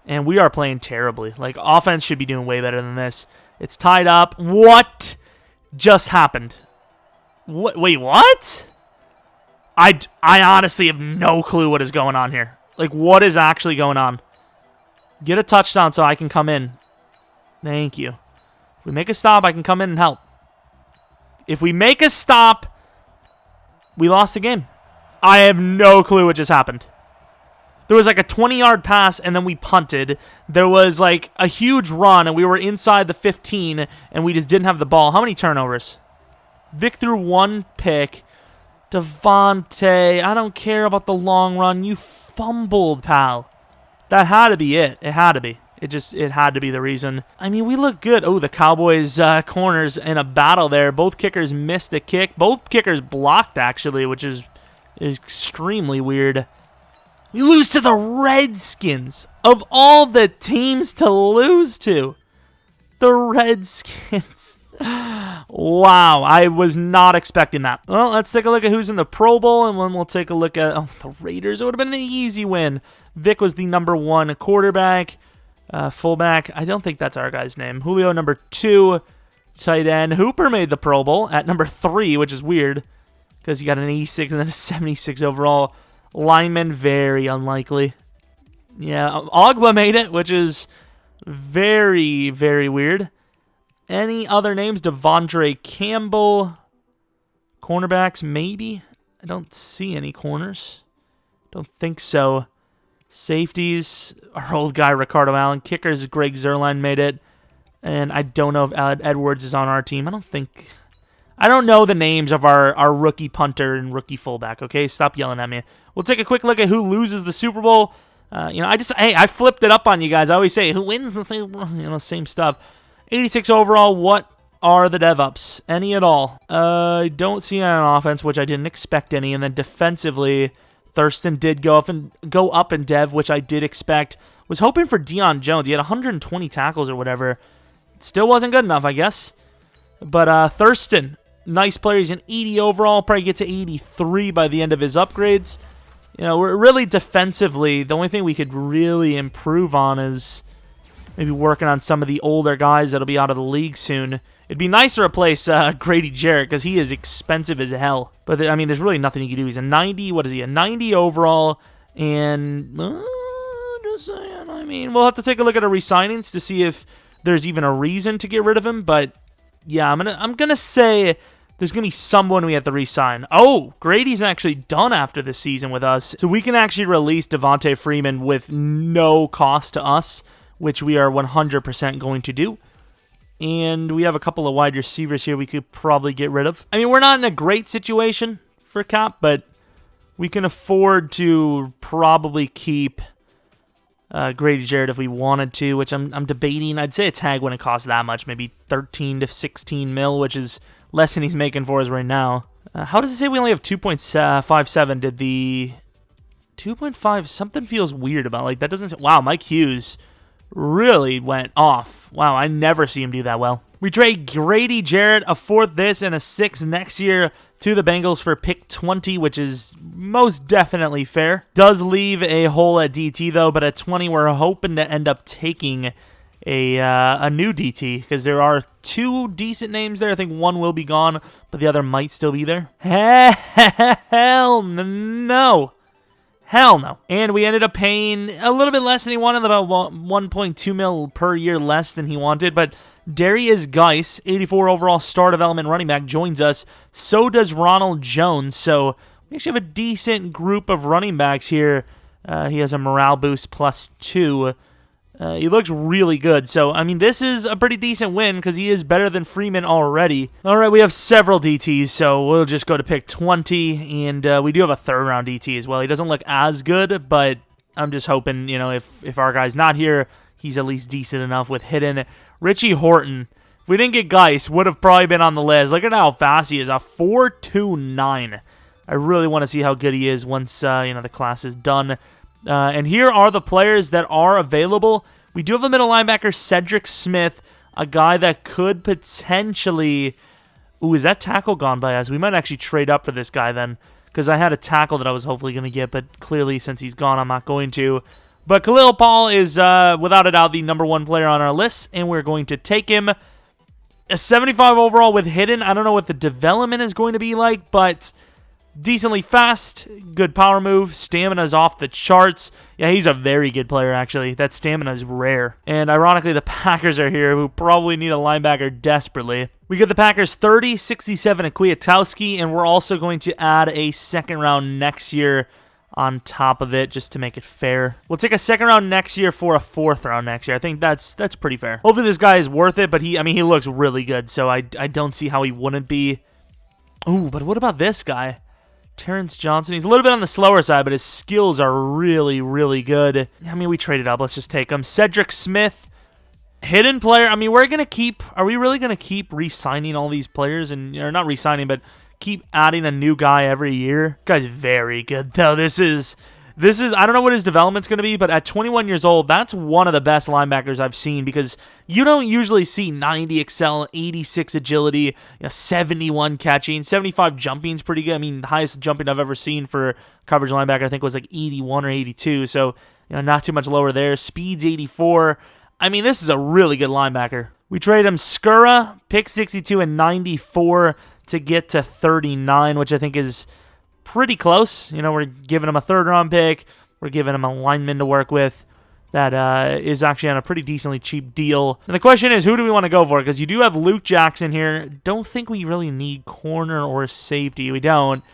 And we are playing terribly. Like, offense should be doing way better than this. It's tied up. What just happened? What? Wait, what? I honestly have no clue what is going on here. Like, what is actually going on? Get a touchdown so I can come in. Thank you. If we make a stop, I can come in and help. If we make a stop, we lost the game. I have no clue what just happened. There was like a 20-yard pass, and then we punted. There was like a huge run, and we were inside the 15, and we just didn't have the ball. How many turnovers? Vick threw 1 pick. Devontae, I don't care about the long run. You fumbled, pal. That had to be it. It had to be. It had to be the reason. I mean, we look good. Oh, the Cowboys corners in a battle there. Both kickers missed the kick. Both kickers blocked, actually, which is extremely weird. We lose to the Redskins. Of all the teams to lose to, the Redskins. Wow, I was not expecting that. Well, let's take a look at who's in the Pro Bowl, and then we'll take a look at the Raiders. It would have been an easy win. Vick was the #1 quarterback. Fullback, I don't think that's our guy's name. Julio, #2. Tight end, Hooper made the Pro Bowl at #3, which is weird because he got an 86 and then a 76 overall. Lineman, very unlikely. Yeah, Ogba made it, which is very, very weird. Any other names? Devondre Campbell. Cornerbacks, maybe? I don't see any corners. Don't think so. Safeties, our old guy, Ricardo Allen. Kickers, Greg Zuerlein made it. And I don't know if Edwards is on our team. I don't know the names of our rookie punter and rookie fullback, okay? Stop yelling at me. We'll take a quick look at who loses the Super Bowl. I flipped it up on you guys. I always say, who wins the thing? Same stuff. 86 overall, what are the dev-ups? Any at all? I don't see any on offense, which I didn't expect any. And then defensively, Thurston did go up in dev, which I did expect. Was hoping for Deion Jones. He had 120 tackles or whatever. Still wasn't good enough, I guess. But Thurston, nice player. He's an 80 overall. Probably get to 83 by the end of his upgrades. We're really defensively, the only thing we could really improve on is maybe working on some of the older guys that'll be out of the league soon. It'd be nice to replace Grady Jarrett because he is expensive as hell. But, there's really nothing you can do. He's a 90, what is he, a 90 overall. And, just saying, we'll have to take a look at our re-signings to see if there's even a reason to get rid of him. But, yeah, I'm gonna say there's going to be someone we have to re-sign. Oh, Grady's actually done after this season with us. So we can actually release Devontae Freeman with no cost to us, which we are 100% going to do. And we have a couple of wide receivers here we could probably get rid of. We're not in a great situation for cap, but we can afford to probably keep Grady Jarrett if we wanted to, which I'm debating. I'd say a tag wouldn't cost that much, maybe 13 to 16 mil, which is less than he's making for us right now. How does it say we only have 2.57? Did the 2.5, something feels weird about that doesn't, wow, Mike Hughes really went off. Wow, I never see him do that well. We trade Grady Jarrett, a 4th this and a 6th next year to the Bengals for pick 20, which is most definitely fair. Does leave a hole at DT though, but at 20 we're hoping to end up taking a new DT because there are 2 decent names there. I think one will be gone, but the other might still be there. Hell no. Hell no. And we ended up paying a little bit less than he wanted, about 1.2 mil per year less than he wanted. But Darius Geis, 84 overall star development running back, joins us. So does Ronald Jones. So we actually have a decent group of running backs here. He has a morale boost +2. He looks really good. So, this is a pretty decent win because he is better than Freeman already. All right, we have several DTs, so we'll just go to pick 20. And we do have a 3rd-round DT as well. He doesn't look as good, but I'm just hoping, if our guy's not here, he's at least decent enough with hidden. Richie Horton, if we didn't get Geis, would have probably been on the list. Look at how fast he is, a 4.29. I really want to see how good he is once, the class is done. And here are the players that are available. We do have a middle linebacker, Cedric Smith, a guy that could potentially... Ooh, is that tackle gone by us? We might actually trade up for this guy then, because I had a tackle that I was hopefully going to get, but clearly since he's gone, I'm not going to. But Khalil Paul is, without a doubt, the #1 player on our list, and we're going to take him. A 75 overall with hidden. I don't know what the development is going to be like, but... decently fast, good power move, stamina's off the charts. Yeah, he's a very good player, actually. That stamina is rare. And ironically, the Packers are here, who probably need a linebacker desperately. We get the Packers 30, 67 at Kwiatkowski, and we're also going to add a 2nd round next year on top of it just to make it fair. We'll take a second round next year for a fourth round next year. I think that's pretty fair. Hopefully this guy is worth it, but I mean, he looks really good, so I don't see how he wouldn't be. Ooh, but what about this guy? Terrence Johnson. He's a little bit on the slower side, but his skills are really, really good. I mean, we traded up. Let's just take him. Cedric Smith, hidden player. I mean, are we really going to keep re-signing all these players? Or not re-signing, but keep adding a new guy every year? Guy's very good, though. This is I don't know what his development's going to be, but at 21 years old, that's one of the best linebackers I've seen, because you don't usually see 90 excel, 86 agility, 71 catching, 75 jumping is pretty good. I mean, the highest jumping I've ever seen for coverage linebacker I think was like 81 or 82, so not too much lower there. Speed's 84. I mean, this is a really good linebacker. We trade him Skura, pick 62 and 94 to get to 39, which I think is pretty close. We're giving him a third-round pick. We're giving him a lineman to work with that is actually on a pretty decently cheap deal. And the question is, who do we want to go for? Because you do have Luke Jackson here. Don't think we really need corner or safety. We don't.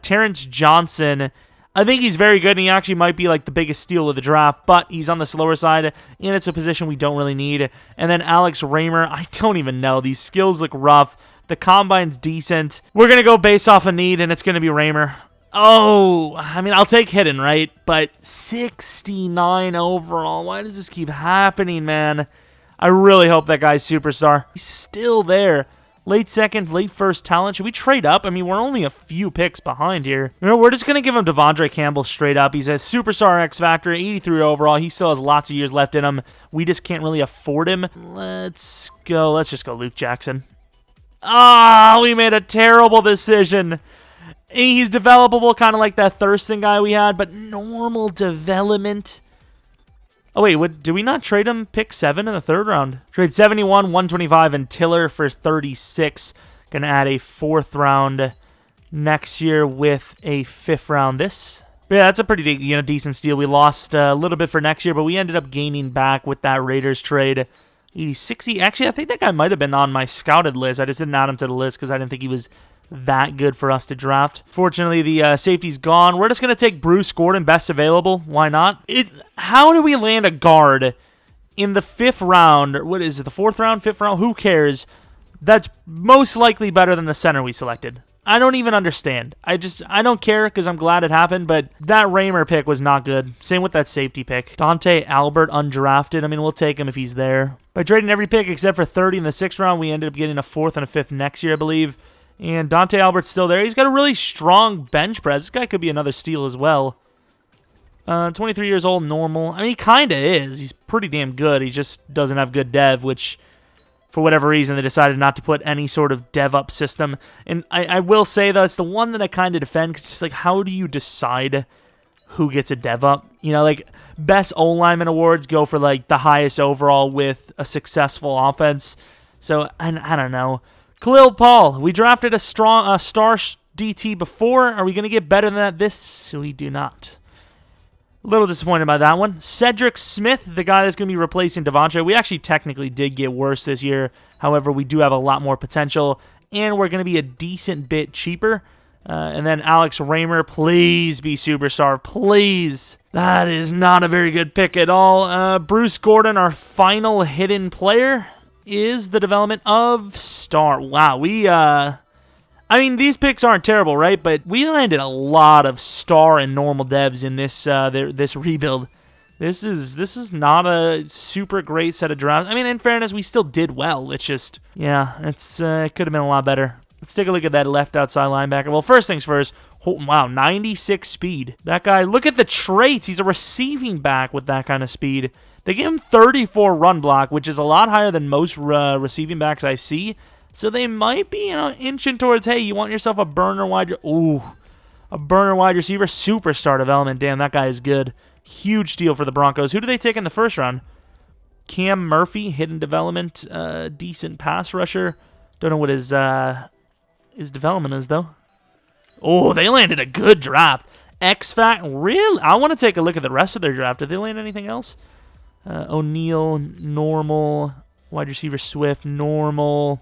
Terrence Johnson, I think he's very good, and he actually might be like the biggest steal of the draft, but he's on the slower side, and it's a position we don't really need. And then Alex Raymer, I don't even know. These skills look rough. The combine's decent. We're going to go based off of need, and it's going to be Raymer. Oh, I mean, I'll take hidden, right? But 69 overall. Why does this keep happening, man? I really hope that guy's superstar. He's still there. Late second, late first talent. Should we trade up? I mean, we're only a few picks behind here. We're just going to give him Devondre Campbell straight up. He's a superstar X Factor, 83 overall. He still has lots of years left in him. We just can't really afford him. Let's go. Let's just go Luke Jackson. Ah, we made a terrible decision. He's developable, kind of like that Thurston guy we had, but normal development. Oh, wait, did we not trade him pick 7 in the third round? Trade 71, 125, and Tiller for 36. Gonna add a 4th round next year with a 5th round this. But yeah, that's a pretty decent steal. We lost a little bit for next year, but we ended up gaining back with that Raiders trade. 80-60. Actually, I think that guy might have been on my scouted list. I just didn't add him to the list because I didn't think he was that good for us to draft. Fortunately, the safety's gone. We're just going to take Bruce Gordon, best available. Why not? How do we land a guard in the 5th round? What is it, the 4th round, 5th round? Who cares? That's most likely better than the center we selected. I don't even understand. I don't care because I'm glad it happened, but that Raymer pick was not good. Same with that safety pick. Dante Albert, undrafted. I mean, we'll take him if he's there. By trading every pick except for 30 in the 6th round, we ended up getting a 4th and a 5th next year, I believe. And Dante Albert's still there. He's got a really strong bench press. This guy could be another steal as well. 23 years old, normal. I mean, he kind of is. He's pretty damn good. He just doesn't have good dev, which, for whatever reason, they decided not to put any sort of dev up system. And I will say, though, it's the one that I kind of defend, because it's just like, how do you decide who gets a dev up? Like, best O-lineman awards go for, like, the highest overall with a successful offense. So, I don't know. Khalil Paul, we drafted a star DT before. Are we going to get better than that this? We do not. A little disappointed by that one. Cedric Smith, the guy that's going to be replacing Devontae. We actually technically did get worse this year. However, we do have a lot more potential, and we're going to be a decent bit cheaper. And then Alex Raymer, please be superstar, please. That is not a very good pick at all. Bruce Gordon, our final hidden player, is the development of star. Wow, I mean, these picks aren't terrible, right? But we landed a lot of star and normal devs in this rebuild. This is not a super great set of drafts. I mean, in fairness, we still did well. It's just, yeah, it could have been a lot better. Let's take a look at that left outside linebacker. Well, first things first. Wow, 96 speed. That guy, look at the traits. He's a receiving back with that kind of speed. They give him 34 run block, which is a lot higher than most receiving backs I see. So they might be, inching towards, hey, you want yourself a burner wide receiver, superstar development. Damn, that guy is good. Huge steal for the Broncos. Who do they take in the first round? Cam Murphy, hidden development, decent pass rusher. Don't know what his development is, though. Oh, they landed a good draft. X-Fact, really? I want to take a look at the rest of their draft. Did they land anything else? O'Neal, normal. Wide receiver Swift, normal.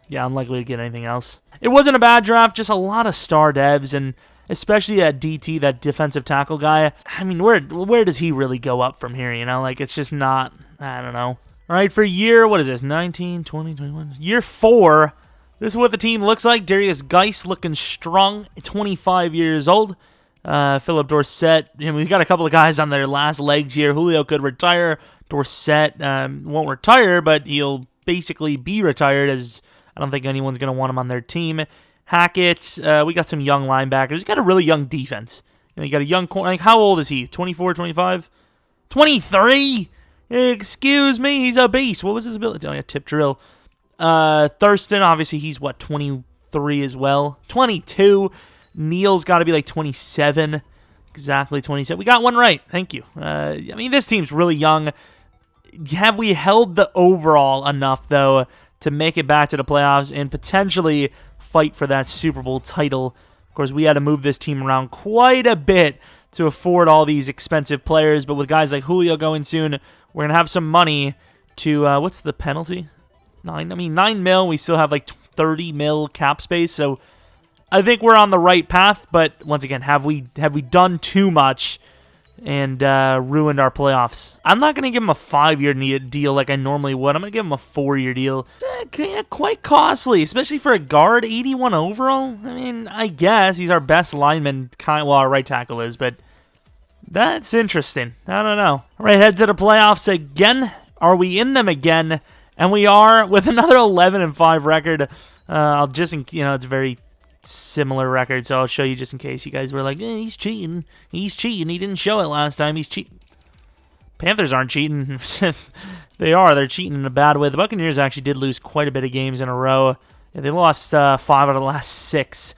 Yeah, unlikely to get anything else. It wasn't a bad draft, just a lot of star devs, and especially that DT, that defensive tackle guy. I mean, where does he really go up from here, you know? Like, it's just not, I don't know. All right, for year, what is this, 19, 20, 21? Year 4, this is what the team looks like. Darius Geis looking strong, 25 years old. Philip Dorsett, we've got a couple of guys on their last legs here. Julio could retire. Dorsett won't retire, but he'll basically be retired, as I don't think anyone's going to want him on their team. Hackett, we got some young linebackers. We got a really young defense. You got a young corner. Like, how old is he? 24, 25? 23? Excuse me, he's a beast. What was his ability? Oh, yeah, tip drill. Thurston, obviously, he's, 23 as well? 22. Neal's got to be like 27. Exactly 27. We got one right. Thank you. I mean, this team's really young. Have we held the overall enough, though, to make it back to the playoffs and potentially fight for that Super Bowl title? Of course, we had to move this team around quite a bit to afford all these expensive players, but with guys like Julio going soon, we're going to have some money to, what's the penalty? 9 mil. We still have like 30 mil cap space, so I think we're on the right path, but once again, have we done too much and ruined our playoffs? I'm not going to give him a 5-year deal like I normally would. I'm going to give him a 4-year deal. Quite costly, especially for a guard, 81 overall. I mean, I guess he's our best lineman, well, our right tackle is, but that's interesting. I don't know. All right, head to the playoffs again. Are we in them again? And we are, with another 11-5 record. I'll just, it's a very similar record, so I'll show you just in case you guys were like, he's cheating. He's cheating. He didn't show it last time. He's cheating. Panthers aren't cheating. They are. They're cheating in a bad way. The Buccaneers actually did lose quite a bit of games in a row. They lost 5 out of the last 6.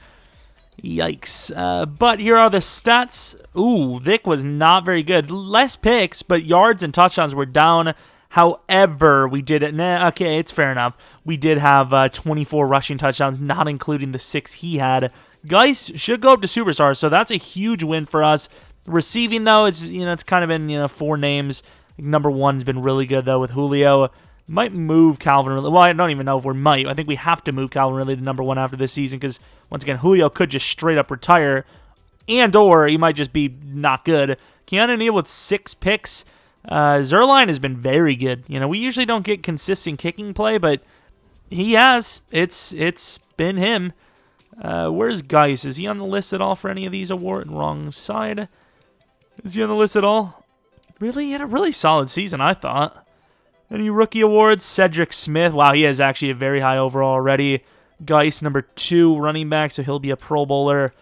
Yikes. But here are the stats. Ooh, Vick was not very good. Less picks, but yards and touchdowns were down. However, we did it. Okay, it's fair enough. We did have 24 rushing touchdowns, not including the 6 he had. Geis should go up to superstar, so that's a huge win for us. Receiving, though, it's kind of been 4 names. Number 1's been really good, though, with Julio. Might move Calvin Ridley. Well, I don't even know if we might. I think we have to move Calvin Ridley to number 1 after this season because, once again, Julio could just straight up retire, and or he might just be not good. Keanu Neal with 6 picks. Zerline has been very good. We usually don't get consistent kicking play, but he has. It's been him. Where's Geis? Is he on the list at all for any of these awards? Wrong side. Is he on the list at all? Really? He had a really solid season, I thought. Any rookie awards? Cedric Smith. Wow, he has actually a very high overall already. Geis, number 2 running back, so he'll be a Pro Bowler.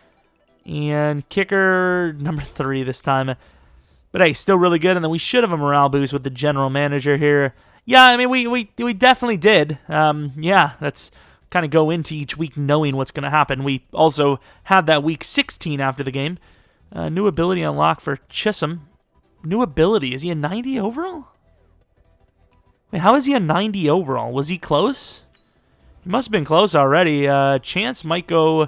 And kicker, number 3 this time. But hey, still really good, and then we should have a morale boost with the general manager here. Yeah, I mean, we definitely did. Yeah, that's kind of go into each week knowing what's going to happen. We also had that week 16 after the game. New ability unlocked for Chisholm. New ability. Is he a 90 overall? Wait, how is he a 90 overall? Was he close? He must have been close already. Chance might go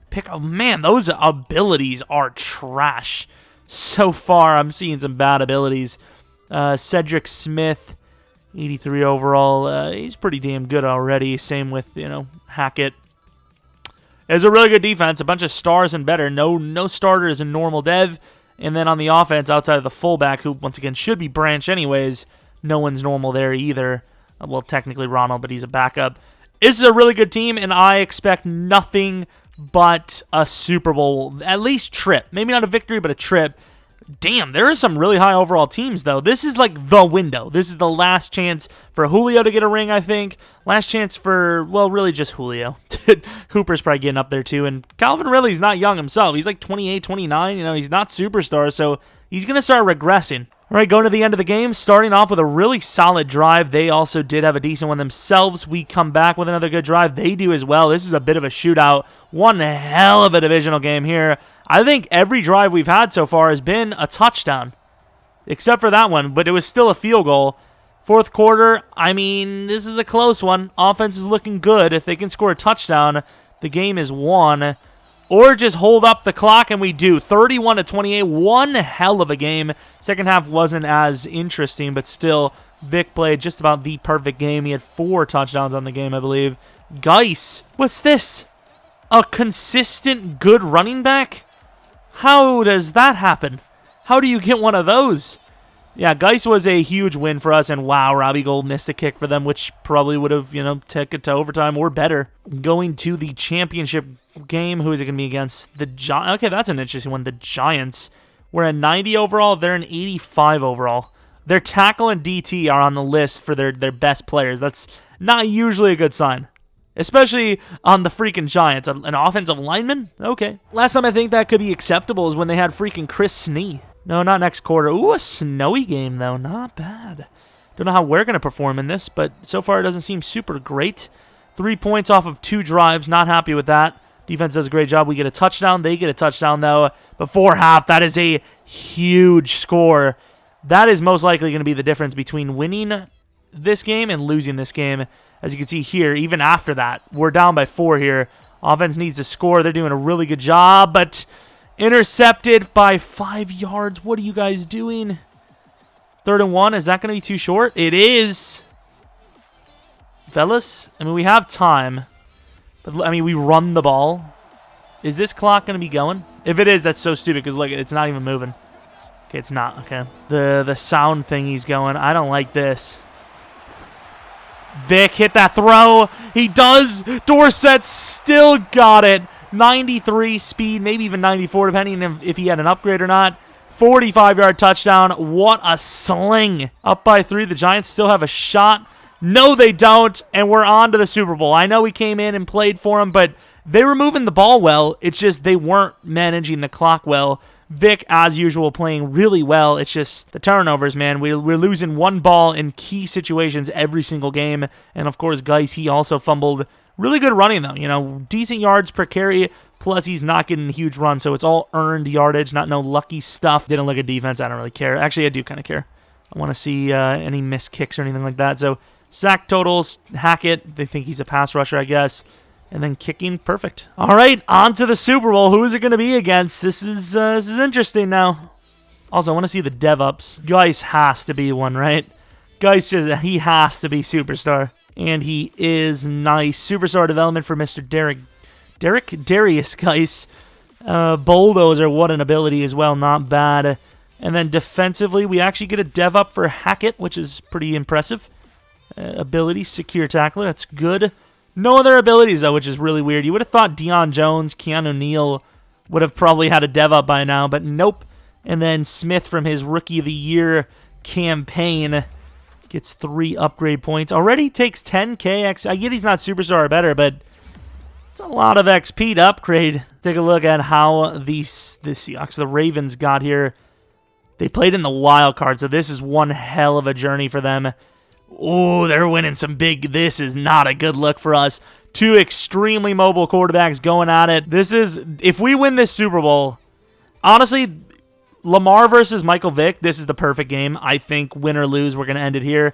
pick... Oh, man, those abilities are trash. So far, I'm seeing some bad abilities. Cedric Smith, 83 overall. He's pretty damn good already. Same with, Hackett. It's a really good defense. A bunch of stars and better. No starters in normal dev. And then on the offense, outside of the fullback, who, once again, should be Branch anyways, no one's normal there either. Well, technically Ronald, but he's a backup. This is a really good team, and I expect nothing but a Super Bowl, at least trip. Maybe not a victory, but a trip. Damn, there are some really high overall teams, though. This is like the window. This is the last chance for Julio to get a ring, I think. Last chance for, well, really just Julio. Hooper's probably getting up there, too. And Calvin Ridley's not young himself. He's like 28, 29. He's not superstar, so he's going to start regressing. All right, going to the end of the game, starting off with a really solid drive. They also did have a decent one themselves. We come back with another good drive. They do as well. This is a bit of a shootout. One hell of a divisional game here. I think every drive we've had so far has been a touchdown, except for that one, but it was still a field goal. Fourth quarter, I mean, this is a close one. Offense is looking good. If they can score a touchdown, the game is won. Or just hold up the clock, and we do. 31-28, one hell of a game. Second half wasn't as interesting, but still, Vick played just about the perfect game. He had 4 touchdowns on the game, I believe. Geis, what's this? a consistent good running back? How does that happen? How do you get one of those? Yeah, Geis was a huge win for us, and wow, Robbie Gould missed a kick for them, which probably would have, taken it to overtime or better. Going to the championship game, who is it going to be against? The Giants. Okay, that's an interesting one. The Giants. We're at 90 overall. They're an 85 overall. Their tackle and DT are on the list for their best players. That's not usually a good sign. Especially on the freaking Giants. An offensive lineman? Okay. Last time I think that could be acceptable is when they had freaking Chris Snee. No, not next quarter. Ooh, a snowy game, though. Not bad. Don't know how we're going to perform in this, but so far it doesn't seem super great. 3 points off of 2 drives. Not happy with that. Defense does a great job. We get a touchdown. They get a touchdown, though. Before half, that is a huge score. That is most likely going to be the difference between winning this game and losing this game. As you can see here, even after that, we're down by 4 here. Offense needs to score. They're doing a really good job, but intercepted by 5 yards. What are you guys doing? 3rd and 1. Is that going to be too short? It is. Fellas, we have time. But, we run the ball. Is this clock going to be going? If it is, that's so stupid because, look, it's not even moving. Okay, it's not. Okay. The sound thing he's going. I don't like this. Vick hit that throw. He does. Dorsett still got it. 93 speed, maybe even 94, depending on if he had an upgrade or not. 45-yard touchdown. What a sling. Up by 3. The Giants still have a shot. No, they don't, and we're on to the Super Bowl. I know we came in and played for them, but they were moving the ball well. It's just they weren't managing the clock well. Vick, as usual, playing really well. It's just the turnovers, man. We're losing 1 ball in key situations every single game. And, of course, Geis, he also fumbled. Really good running, though. Decent yards per carry, plus he's not getting a huge run. So it's all earned yardage, not no lucky stuff. Didn't look at defense. I don't really care. Actually, I do kind of care. I want to see any missed kicks or anything like that. So sack totals, Hackett. They think he's a pass rusher, I guess. And then kicking, perfect. All right, on to the Super Bowl. Who is it going to be against? This is interesting now. Also, I want to see the dev-ups. Geis has to be one, right? Geis, he has to be superstar. And he is nice. Superstar development for Mr. Darius Geis. Bulldozer, what an ability as well. Not bad. And then defensively, we actually get a dev-up for Hackett, which is pretty impressive. Ability, secure tackler. That's good. No other abilities, though, which is really weird. You would have thought Deion Jones, Keanu Neal would have probably had a dev up by now, but nope. And then Smith from his Rookie of the Year campaign gets 3 upgrade points. Already takes 10K XP. I get he's not superstar or better, but it's a lot of XP to upgrade. Take a look at how the Seahawks, the Ravens, got here. They played in the wild card, so this is one hell of a journey for them. Oh, they're winning some big. This is not a good look for us. 2 extremely mobile quarterbacks going at it. This is, if we win this Super Bowl, honestly, Lamar versus Michael Vick, this is the perfect game. I think win or lose, we're going to end it here.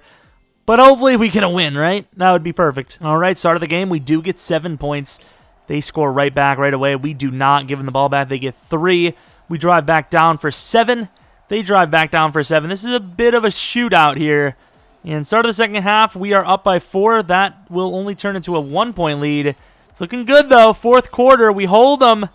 But hopefully we can win, right? That would be perfect. All right, start of the game, we do get 7 points. They score right back right away. We do not give them the ball back. They get 3. We drive back down for 7. They drive back down for 7. This is a bit of a shootout here. And start of the second half, we are up by 4. That will only turn into a 1-point lead. It's looking good, though. 4th quarter, we hold them.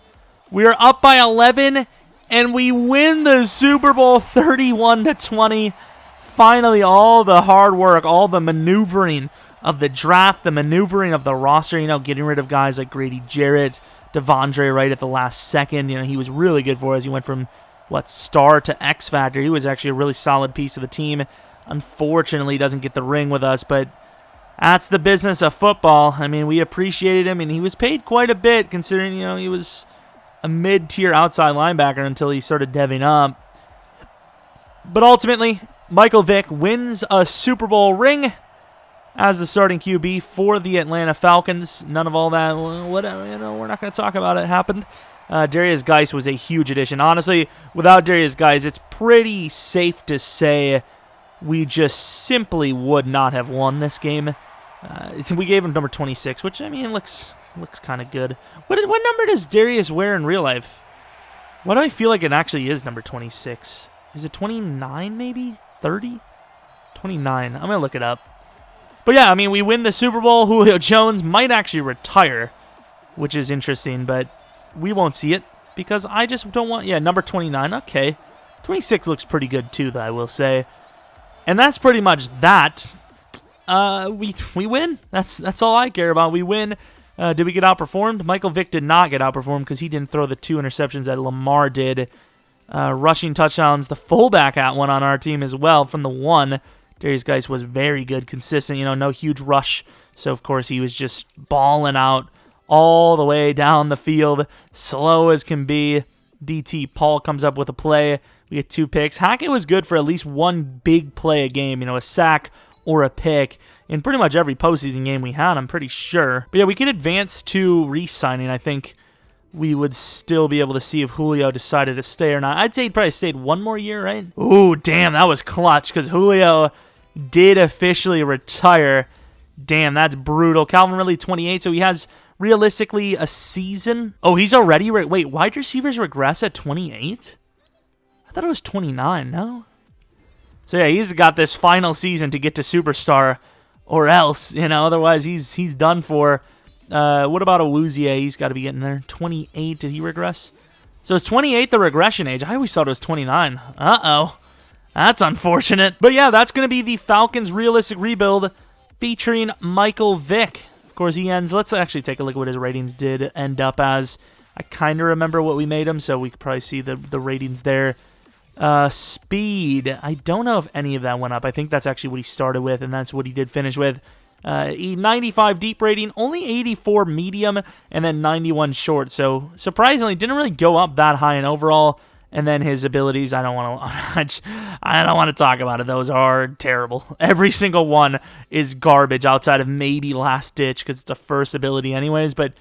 We are up by 11, and we win the Super Bowl 31-20. Finally, all the hard work, all the maneuvering of the draft, the maneuvering of the roster, getting rid of guys like Grady Jarrett, Devondre right at the last second. He was really good for us. He went from, star to X Factor. He was actually a really solid piece of the team. Unfortunately, doesn't get the ring with us, but that's the business of football. We appreciated him, and he was paid quite a bit considering, he was a mid-tier outside linebacker until he started deving up. But ultimately, Michael Vick wins a Super Bowl ring as the starting QB for the Atlanta Falcons. None of all that, we're not going to talk about it, happened. Darius Geis was a huge addition. Honestly, without Darius Geis, it's pretty safe to say we just simply would not have won this game. We gave him number 26, which, looks kind of good. What number does Darius wear in real life? Why do I feel like it actually is number 26? Is it 29 maybe? 30? 29. I'm going to look it up. But yeah, we win the Super Bowl. Julio Jones might actually retire. which is interesting, but we won't see it because I just don't want... Yeah, number 29, okay. 26 looks pretty good too, though, I will say. And that's pretty much that. We win. That's all I care about. We win. Did we get outperformed? Michael Vick did not get outperformed because he didn't throw the 2 interceptions that Lamar did. Rushing touchdowns, the fullback had one on our team as well from the 1. Darius Geis was very good, consistent, no huge rush. So, of course, he was just balling out all the way down the field, slow as can be. DT Paul comes up with a play. We get 2 picks. Hackett was good for at least 1 big play a game, a sack or a pick in pretty much every postseason game we had, I'm pretty sure. But yeah, we could advance to re-signing. I think we would still be able to see if Julio decided to stay or not. I'd say he'd probably stayed 1 more year, right? Ooh, damn, that was clutch because Julio did officially retire. Damn, that's brutal. Calvin Ridley, 28, so he has realistically a season. Oh, he's already... Wait, wide receivers regress at 28? I thought it was 29, no? So yeah, he's got this final season to get to superstar, or else, otherwise he's done for. What about Awuzie? He's got to be getting there. 28, did he regress? So is 28 the regression age? I always thought it was 29. Uh-oh. That's unfortunate. But yeah, that's going to be the Falcons realistic rebuild featuring Michael Vick. Of course, he ends. Let's actually take a look at what his ratings did end up as. I kind of remember what we made him, so we could probably see the ratings there. Speed. I don't know if any of that went up. I think that's actually what he started with, and that's what he did finish with. 95 deep rating, only 84 medium, and then 91 short. So surprisingly, didn't really go up that high in overall. And then his abilities, I don't want to talk about it. Those are terrible. Every single one is garbage outside of maybe Last Ditch because it's a first ability anyways. But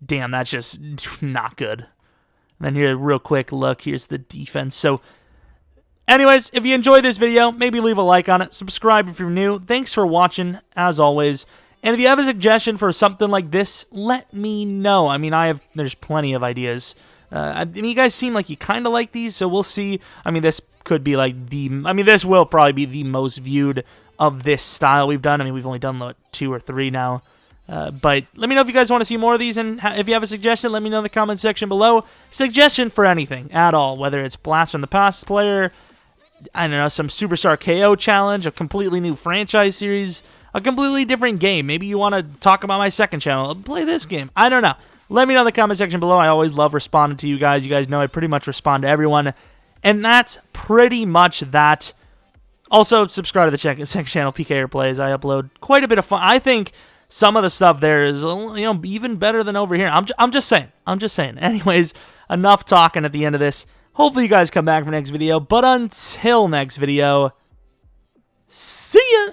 damn, that's just not good. And then here, real quick look. Here's the defense. So anyways, if you enjoyed this video, maybe leave a like on it. Subscribe if you're new. Thanks for watching, as always. And if you have a suggestion for something like this, let me know. I mean, there's plenty of ideas. You guys seem like you kind of like these, so we'll see. I mean, this could be like this will probably be the most viewed of this style we've done. I mean, we've only done 2 or 3 now. But let me know if you guys want to see more of these, and if you have a suggestion, let me know in the comment section below. Suggestion for anything at all, whether it's Blast from the Past player, I don't know, some Superstar KO challenge, a completely new franchise series, a completely different game. Maybe you want to talk about my second channel. Play this game. I don't know. Let me know in the comment section below. I always love responding to you guys. You guys know I pretty much respond to everyone. And that's pretty much that. Also, subscribe to the second channel, PK Airplays. I upload quite a bit of fun. I think some of the stuff there is, even better than over here. I'm just saying. I'm just saying. Anyways, enough talking at the end of this. Hopefully you guys come back for next video. But until next video, see ya!